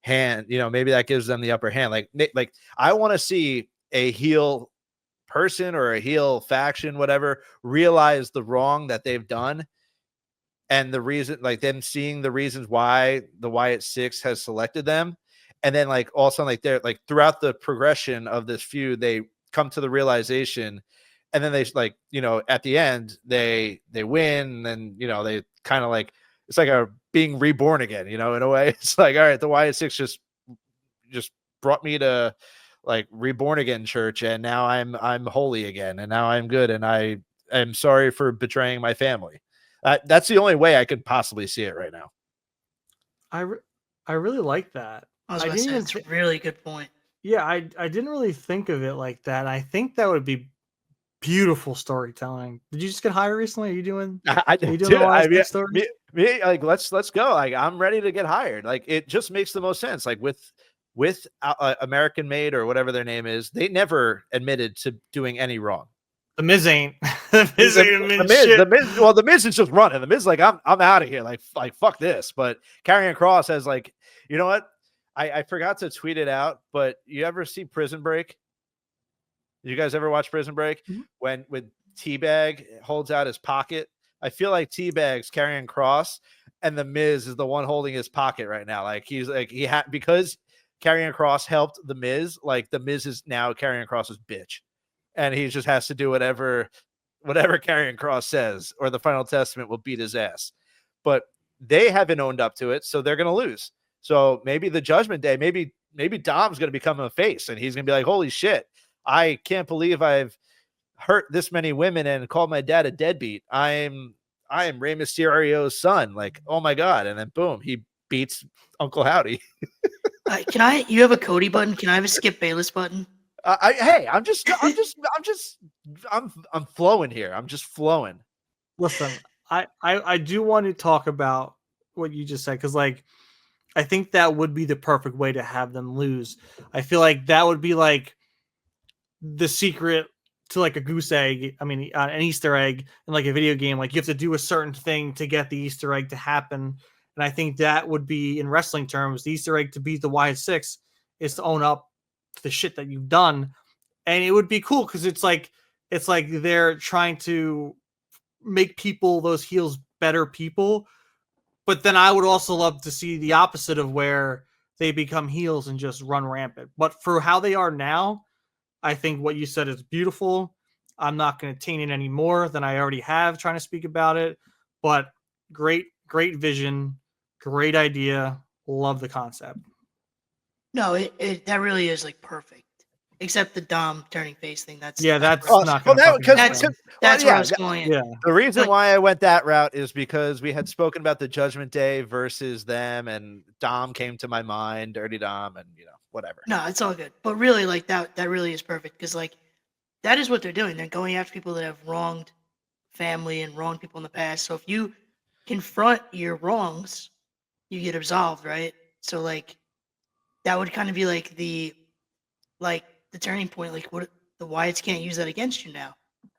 hand, maybe that gives them the upper hand. Like I want to see a heel person or a heel faction, whatever, realize the wrong that they've done and the reason, like them seeing the reasons why the Wyatt Six has selected them. And then like also like they're like throughout the progression of this feud, they come to the realization and then they like, at the end they win and, they kind of like, it's like a being reborn again, in a way. It's like, all right, the Wyatt Six just brought me to like reborn again church. And now I'm holy again. And now I'm good. And I am sorry for betraying my family. That's the only way I could possibly see it right now. I really like that. I was going to say, it's a really good point. Yeah, I didn't really think of it like that. I think that would be beautiful storytelling. Did you just get hired recently? Are you doing? I are you did. doing Me, like let's go. Like I'm ready to get hired. Like it just makes the most sense. Like with American Made or whatever their name is, they never admitted to doing any wrong. The Miz ain't. The Miz ain't the Miz. Well, the Miz is just running. The Miz like I'm out of here. Like fuck this. But Karrion Kross has like, you know what? I forgot to tweet it out. But you ever see Prison Break? Did you guys ever watch Prison Break? Mm-hmm. When Teabag holds out his pocket, I feel like Teabag's Karrion Kross, and the Miz is the one holding his pocket right now. Like he's like because Karrion Kross helped the Miz. Like the Miz is now Karrion Kross's bitch, and he just has to do whatever Karrion Kross says, or the Final Testament will beat his ass. But they haven't owned up to it, so they're gonna lose. So maybe the Judgment Day, maybe Dom's gonna become a face, and he's gonna be like, holy shit. I can't believe I've hurt this many women and called my dad a deadbeat. I am Rey Mysterio's son. Like, oh my God. And then boom, he beats Uncle Howdy. You have a Cody button. Can I have a Skip Bayless button? I'm flowing here. I'm just flowing. Listen, I do want to talk about what you just said. Cause like, I think that would be the perfect way to have them lose. I feel like that would be like the secret to like a goose egg. I mean, an Easter egg in like a video game. Like you have to do a certain thing to get the Easter egg to happen. And I think that would be, in wrestling terms, the Easter egg to beat the Wyatt Six is to own up to the shit that you've done. And it would be cool because it's like they're trying to make people, those heels, better people. But then I would also love to see the opposite of where they become heels and just run rampant. But for how they are now, I think what you said is beautiful. I'm not going to taint it any more than I already have trying to speak about it. But great vision, great idea. Love the concept. No, that really is like perfect. Except the Dom turning face thing. That's not that's where I was going. Yeah. The reason why I went that route is because we had spoken about the Judgment Day versus them, and Dom came to my mind, Dirty Dom, and whatever. No, it's all good. But really, like that really is perfect because like that is what they're doing. They're going after people that have wronged family and wronged people in the past. So if you confront your wrongs, you get absolved, right? So like that would kind of be like the turning point. Like what the Wyatts can't use that against you now.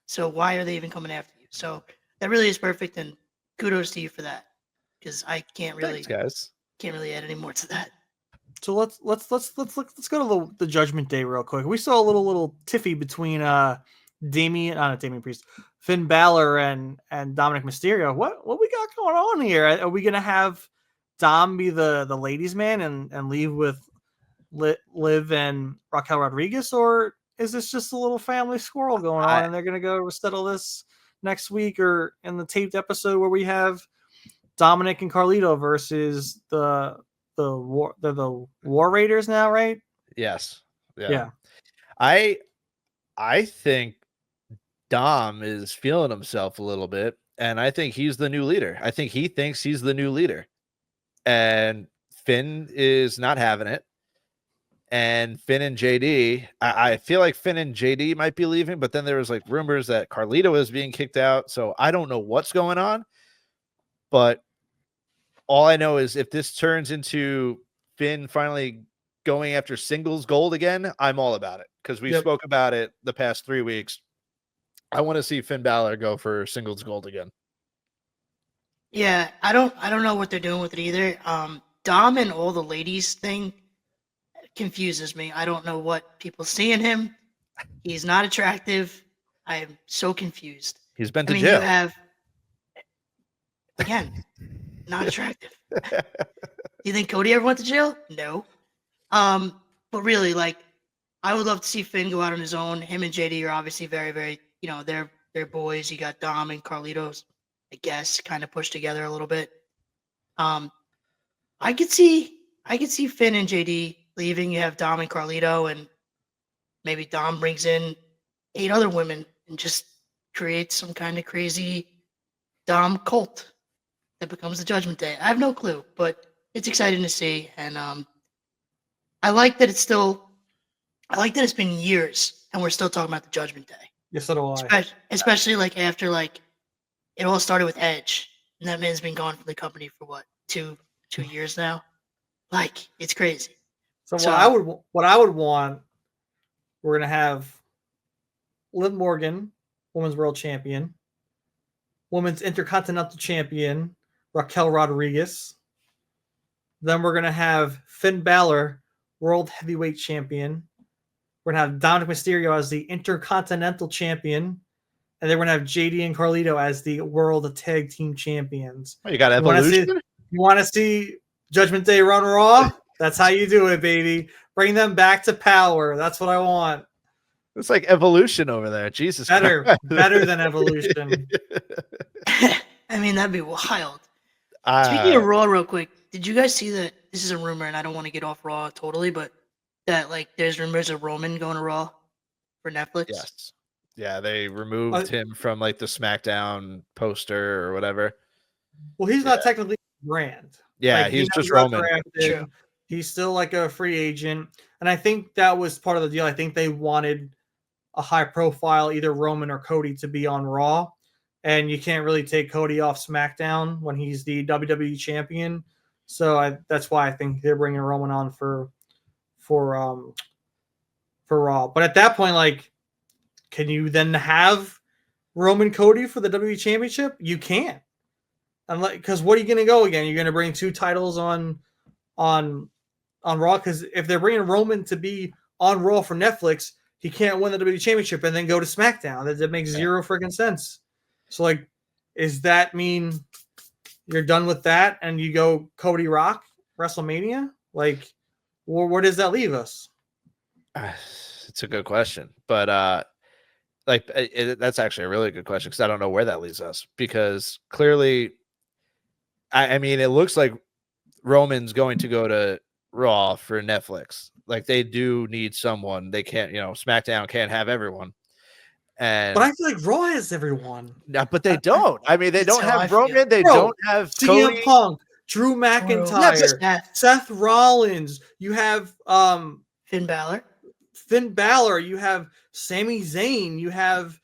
So why are they even coming after you? So that really is perfect, and kudos to you for that. because I can't Thanks, guys. add any more to that. So let's go to the Judgment Day real quick. We saw a little tiffy between not Damian Priest, Finn Balor and Dominic Mysterio. What we got going on here? Are we gonna have Dom be the ladies' man and leave with Liv and Raquel Rodriguez, or is this just a little family squirrel going on and they're gonna go settle this next week or in the taped episode where we have Dominic and Carlito versus the War Raiders now, right? Yes. Yeah. I think Dom is feeling himself a little bit, and I think he's the new leader. I think he thinks he's the new leader, and Finn is not having it. And Finn and JD, I feel like Finn and JD might be leaving, but then there was like rumors that Carlito is being kicked out. So I don't know what's going on, but all I know is if this turns into Finn finally going after singles gold again, I'm all about it because we spoke about it the past 3 weeks. I want to see Finn Balor go for singles gold again. Yeah, I don't know what they're doing with it either. Dom and all the ladies thing confuses me. I don't know what people see in him. He's not attractive. I am so confused. He's been to jail. You have, again, not attractive. Do you think Cody ever went to jail? No. But really, like, I would love to see Finn go out on his own. Him and JD are obviously very, very, they're boys. You got Dom and Carlitos, I guess, kind of pushed together a little bit. I could see Finn and JD leaving. You have Dom and Carlito, and maybe Dom brings in 8 other women and just creates some kind of crazy Dom cult that becomes the Judgment Day. I have no clue, but it's exciting to see, and I like that it's been years and we're still talking about the Judgment Day. Yes, so do I. Especially like after like it all started with Edge, and that man's been gone from the company for what, 2 years now. Like, it's crazy. So what I would want, we're gonna have Liv Morgan, Women's World Champion, Women's Intercontinental Champion, Raquel Rodriguez. Then we're gonna have Finn Balor, World Heavyweight Champion. We're gonna have Dominic Mysterio as the Intercontinental Champion, and then we're gonna have JD and Carlito as the World Tag Team Champions. Oh, you got Evolution. You want to see Judgment Day run Raw? That's how you do it, baby. Bring them back to power. That's what I want. It's like Evolution over there. Jesus Better Christ. than Evolution. I mean, that'd be wild. Speaking of Raw, real quick, did you guys see that? This is a rumor, and I don't want to get off Raw totally, but that like there's rumors of Roman going to Raw for Netflix. Yes. Yeah, they removed him from like the SmackDown poster or whatever. Well, he's not technically a brand. Yeah, he's just Roman. True. He's still like a free agent. And I think that was part of the deal. I think they wanted a high profile, either Roman or Cody, to be on Raw. And you can't really take Cody off SmackDown when he's the WWE champion. So that's why I think they're bringing Roman on for Raw. But at that point, like, can you then have Roman Cody for the WWE championship? You can't. Because what are you going to go again? You're going to bring 2 titles on Raw? Because if they're bringing Roman to be on Raw for Netflix, he can't win the WWE championship and then go to SmackDown. That makes zero freaking sense. So, like, does that mean you're done with that and you go Cody Rock WrestleMania? Like, where does that leave us? It's a good question, but that's actually a really good question because I don't know where that leaves us. Because clearly, I mean, it looks like Roman's going to go to Raw for Netflix. Like, they do need someone. They can't, SmackDown can't have everyone. But I feel like Raw has everyone. Yeah, but they don't. I mean, they don't have Roman. They don't have CM Cody. Punk, Drew McIntyre, Seth Rollins. You have Finn Balor. You have Sami Zayn. You have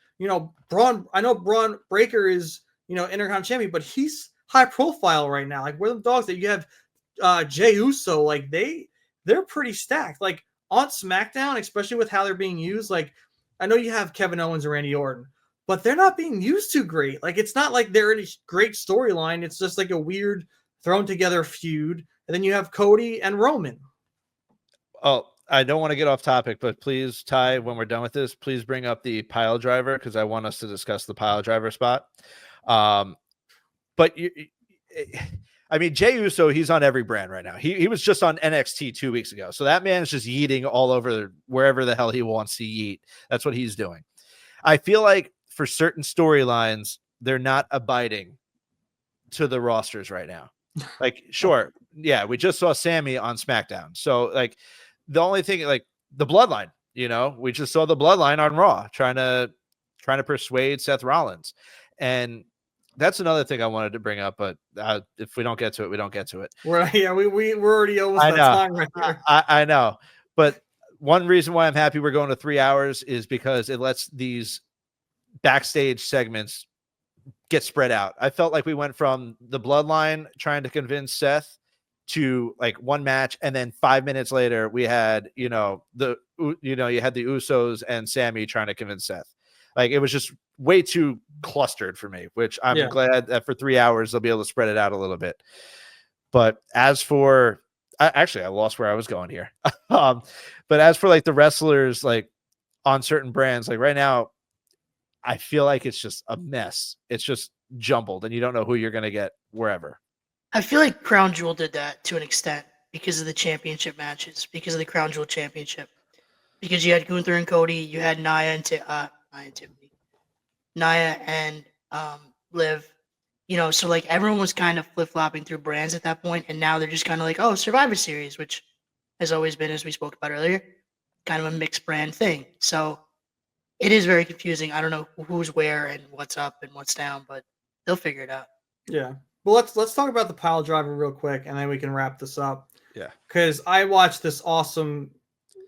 Braun. I know Braun Breaker is Intercontinental champion, but he's high profile right now. Like, where the dogs that you have Jey Uso. Like, they're pretty stacked. Like, on SmackDown, especially with how they're being used. Like, I know you have Kevin Owens and Randy Orton, but they're not being used too great. Like, it's not like they're in a great storyline. It's just like a weird thrown together feud, and then you have Cody and Roman. Oh, I don't want to get off topic, but please, Ty, when we're done with this, please bring up the pile driver because I want us to discuss the pile driver spot. But I mean, Jey Uso, he's on every brand right now. He was just on NXT 2 weeks ago. So that man is just yeeting all over wherever the hell he wants to yeet. That's what he's doing. I feel like for certain storylines, they're not abiding to the rosters right now. Like, sure. Yeah. We just saw Sammy on SmackDown. So like the only thing, like the bloodline, we just saw the bloodline on Raw trying to persuade Seth Rollins. And that's another thing I wanted to bring up, but if we don't get to it, we don't get to it. We're already almost at time right here. I know. But one reason why I'm happy we're going to 3 hours is because it lets these backstage segments get spread out. I felt like we went from the bloodline trying to convince Seth to like one match, and then 5 minutes later we had you had the Usos and Sammy trying to convince Seth. Like it was just way too clustered for me, which I'm glad that for 3 hours they'll be able to spread it out a little bit. But as for I lost where I was going here. But as for like the wrestlers like on certain brands, like right now I feel like it's just a mess. It's just jumbled and you don't know who you're going to get wherever. I feel like Crown Jewel did that to an extent because of the championship matches, because of the Crown Jewel championship, because you had Gunther and Cody, you had Nia and Liv, so like everyone was kind of flip-flopping through brands at that point, and now they're just kind of like, oh, Survivor Series, which has always been, as we spoke about earlier, kind of a mixed brand thing. So it is very confusing. I don't know who's where and what's up and what's down, but they'll figure it out. Yeah. Well, let's talk about the pile driver real quick, and then we can wrap this up. Yeah. Because I watched this awesome.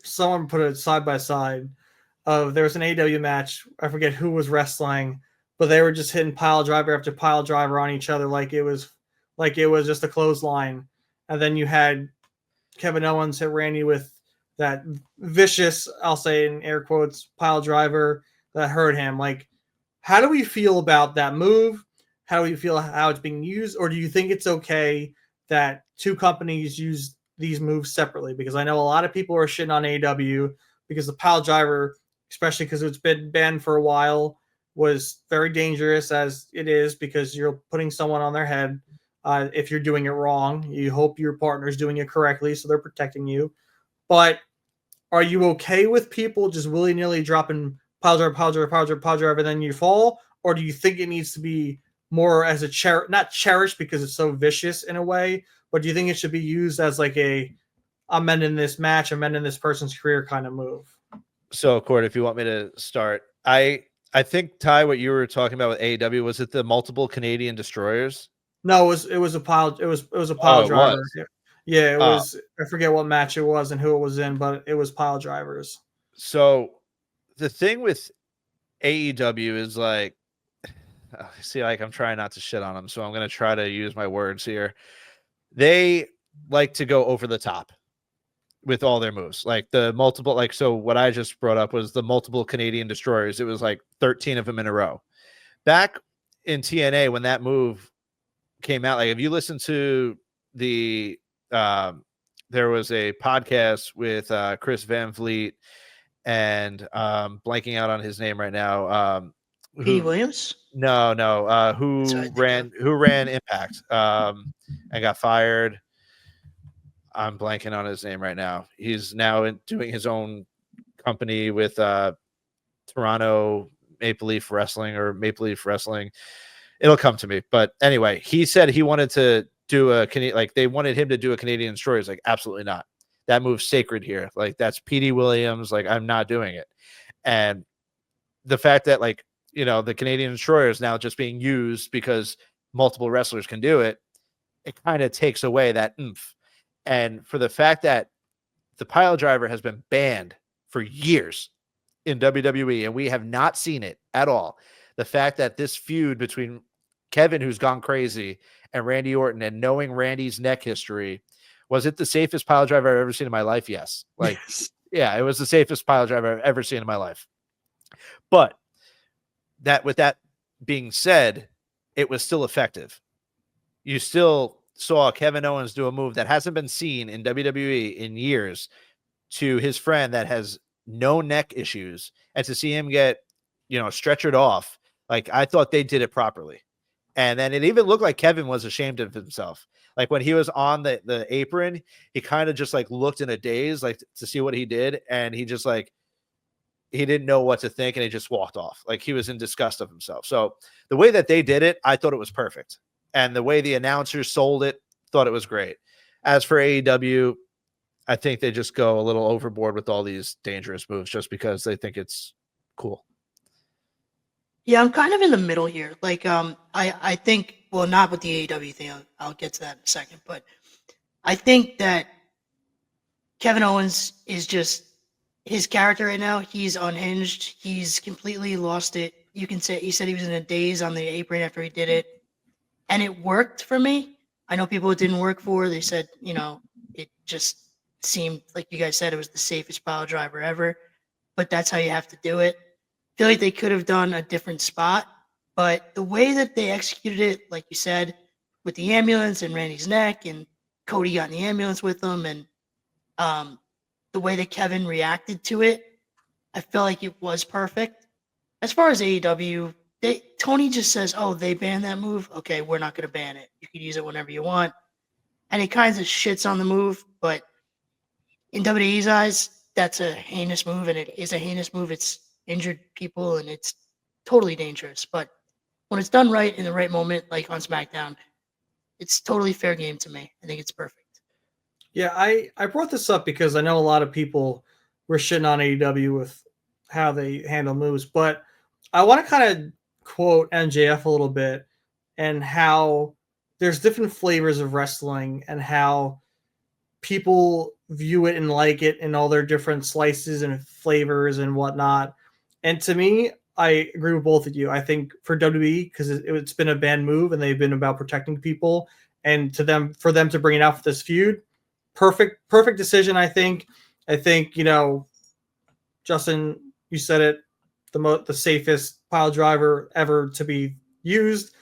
Someone put it side by side. There was an AEW match. I forget who was wrestling, but they were just hitting pile driver after pile driver on each other like it was just a clothesline. And then you had Kevin Owens hit Randy with that vicious, I'll say in air quotes, pile driver that hurt him. Like, how do we feel about that move? How do you feel how it's being used? Or do you think it's okay that two companies use these moves separately? Because I know a lot of people are shitting on AEW because the pile driver, especially because it's been banned for a while, was very dangerous as it is because you're putting someone on their head. If you're doing it wrong, you hope your partner's doing it correctly, so they're protecting you. But are you okay with people just willy-nilly dropping pile driver, and then you fall? Or do you think it needs to be more as a not cherished because it's so vicious in a way, but do you think it should be used as like I'm ending this match, I'm ending this person's career kind of move? So, Cord, if you want me to start, I think, Ty, what you were talking about with AEW, was it the multiple Canadian destroyers? No, it was a pile. It was a pile driver. Was. Yeah, it was. I forget what match it was and who it was in, but it was pile drivers. So the thing with AEW is like, see, like I'm trying not to shit on them, so I'm going to try to use my words here. They like to go over the top with all their moves, like the multiple, like, so what I just brought up was the multiple Canadian destroyers. It was like 13 of them in a row. Back in TNA, when that move came out, like if you listen to the, there was a podcast with Chris Van Vliet and blanking out on his name right now. Pete Williams? No. Who ran Impact and got fired. I'm blanking on his name right now. He's now doing his own company with Toronto Maple Leaf Wrestling or Maple Leaf Wrestling. It'll come to me. But anyway, he said he wanted to do they wanted him to do a Canadian Destroyer. He's like, absolutely not. That move's sacred here. Like, that's P.D. Williams. Like, I'm not doing it. And the fact that, like, the Canadian Destroyer is now just being used because multiple wrestlers can do it, it kind of takes away that oomph. And for the fact that the pile driver has been banned for years in WWE, and we have not seen it at all. The fact that this feud between Kevin, who's gone crazy, and Randy Orton, and knowing Randy's neck history, was it the safest pile driver I've ever seen in my life? Yes. Like, yeah, it was the safest pile driver I've ever seen in my life. But with that being said, it was still effective. You still saw Kevin Owens do a move that hasn't been seen in WWE in years to his friend that has no neck issues, and to see him get, stretchered off, like I thought they did it properly. And then it even looked like Kevin was ashamed of himself. Like when he was on the apron, he kind of just like looked in a daze, like to see what he did. And he just like, he didn't know what to think. And he just walked off. Like he was in disgust of himself. So the way that they did it, I thought it was perfect. And the way the announcers sold it, thought it was great. As for AEW, I think they just go a little overboard with all these dangerous moves just because they think it's cool. Yeah, I'm kind of in the middle here. Like, I think, well, not with the AEW thing. I'll get to that in a second, but I think that Kevin Owens is just his character right now. He's unhinged. He's completely lost it. You can say he said he was in a daze on the apron after he did it, and it worked for me. I know people it didn't work for. They said, it just seemed like you guys said it was the safest pile driver ever, but that's how you have to do it. I feel like they could have done a different spot, but the way that they executed it, like you said, with the ambulance and Randy's neck, and Cody got in the ambulance with them, and the way that Kevin reacted to it, I felt like it was perfect. As far as AEW, Tony just says, "Oh, they banned that move. Okay, we're not going to ban it. You can use it whenever you want," and he kind of shits on the move. But in WWE's eyes, that's a heinous move, and it is a heinous move. It's injured people, and it's totally dangerous. But when it's done right in the right moment, like on SmackDown, it's totally fair game to me. I think it's perfect. Yeah, I brought this up because I know a lot of people were shitting on AEW with how they handle moves, but I want to kind of quote MJF a little bit and how there's different flavors of wrestling and how people view it and like it in all their different slices and flavors and whatnot. And to me, I agree with both of you. I think for WWE, because it's been a banned move and they've been about protecting people, and for them to bring it out for this feud, perfect decision. I think Justin, you said it, the safest pile driver ever to be used.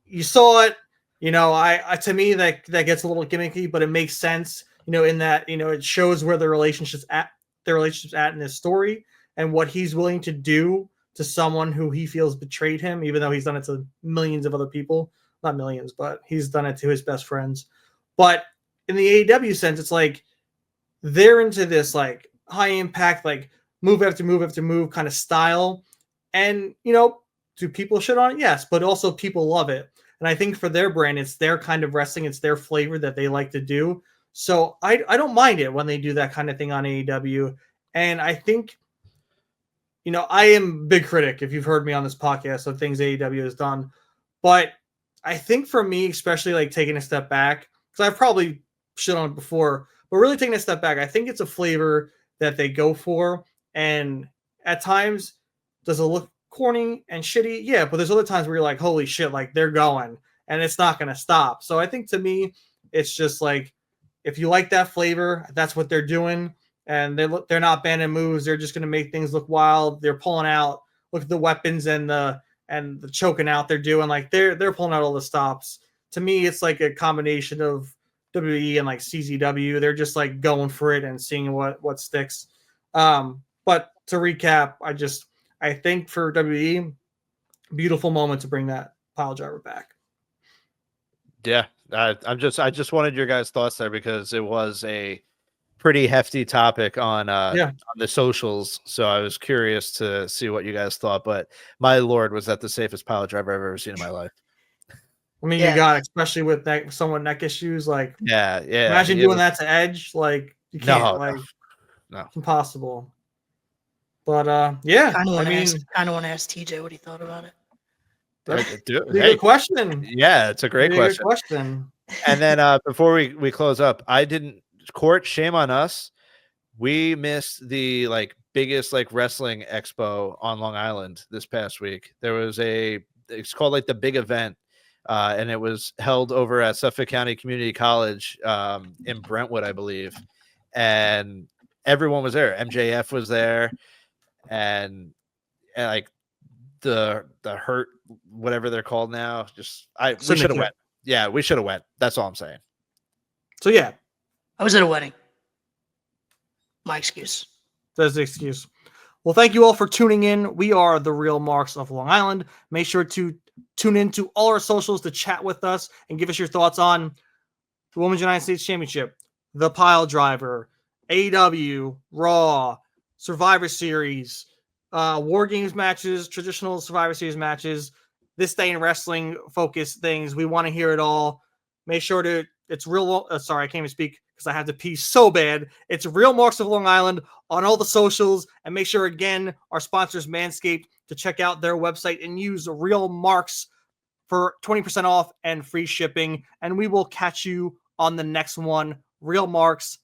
You saw it. I to me that gets a little gimmicky, but it makes sense. In that it shows where their relationships at in this story and what he's willing to do to someone who he feels betrayed him, even though he's done it to millions of other people. Not millions, but he's done it to his best friends. But in the AEW sense, it's like they're into this like high impact, like move after move after move kind of style. And, do people shit on it? Yes, but also people love it. And I think for their brand, it's their kind of wrestling. It's their flavor that they like to do. So I don't mind it when they do that kind of thing on AEW. And I think, I am a big critic, if you've heard me on this podcast, of things AEW has done. But I think for me, especially like taking a step back, because I've probably shit on it before, but really taking a step back, I think it's a flavor that they go for. And at times, does it look corny and shitty? Yeah, but there's other times where you're like, holy shit, like they're going and it's not going to stop. So I think to me, it's just like, if you like that flavor, that's what they're doing. And they're not banning moves. They're just going to make things look wild. They're pulling out, look at the weapons and the choking out they're doing. Like they're pulling out all the stops. To me, it's like a combination of WWE and like CZW. They're just like going for it and seeing what sticks. But to recap, I think for WWE, beautiful moment to bring that pile driver back. Yeah, I just wanted your guys' thoughts there because it was a pretty hefty topic on the socials. So I was curious to see what you guys thought. But my lord, was that the safest pile driver I've ever seen in my life? I mean, you got, especially with someone neck issues, like yeah. Imagine doing that to Edge, like you can't, no, it's impossible. But yeah, kind of want to ask TJ what he thought about it. Good question. Yeah, it's a great question. And then before we close up, Court, shame on us. We missed the biggest wrestling expo on Long Island this past week. There was it's called the big event. And it was held over at Suffolk County Community College in Brentwood, I believe. And everyone was there. MJF was there, and the Hurt, whatever they're called now. We should have went. yeah, we should have went. That's all I'm saying. So yeah, I was at a wedding. My excuse. that's the excuse. Well, thank you all for tuning in. We are the Real Marks of Long Island. Make sure to tune in to all our socials to chat with us and give us your thoughts on the Women's United States Championship, the Pile Driver, AEW, Raw, Survivor Series, War Games matches, traditional Survivor Series matches, this day in wrestling focus things. We want to hear it all. Make sure to, it's real, sorry, I can't even speak because I have to pee so bad. It's Real Marks of Long Island on all the socials. And make sure, again, our sponsors, Manscaped, to check out their website and use Real Marks for 20% off and free shipping. And we will catch you on the next one. Real Marks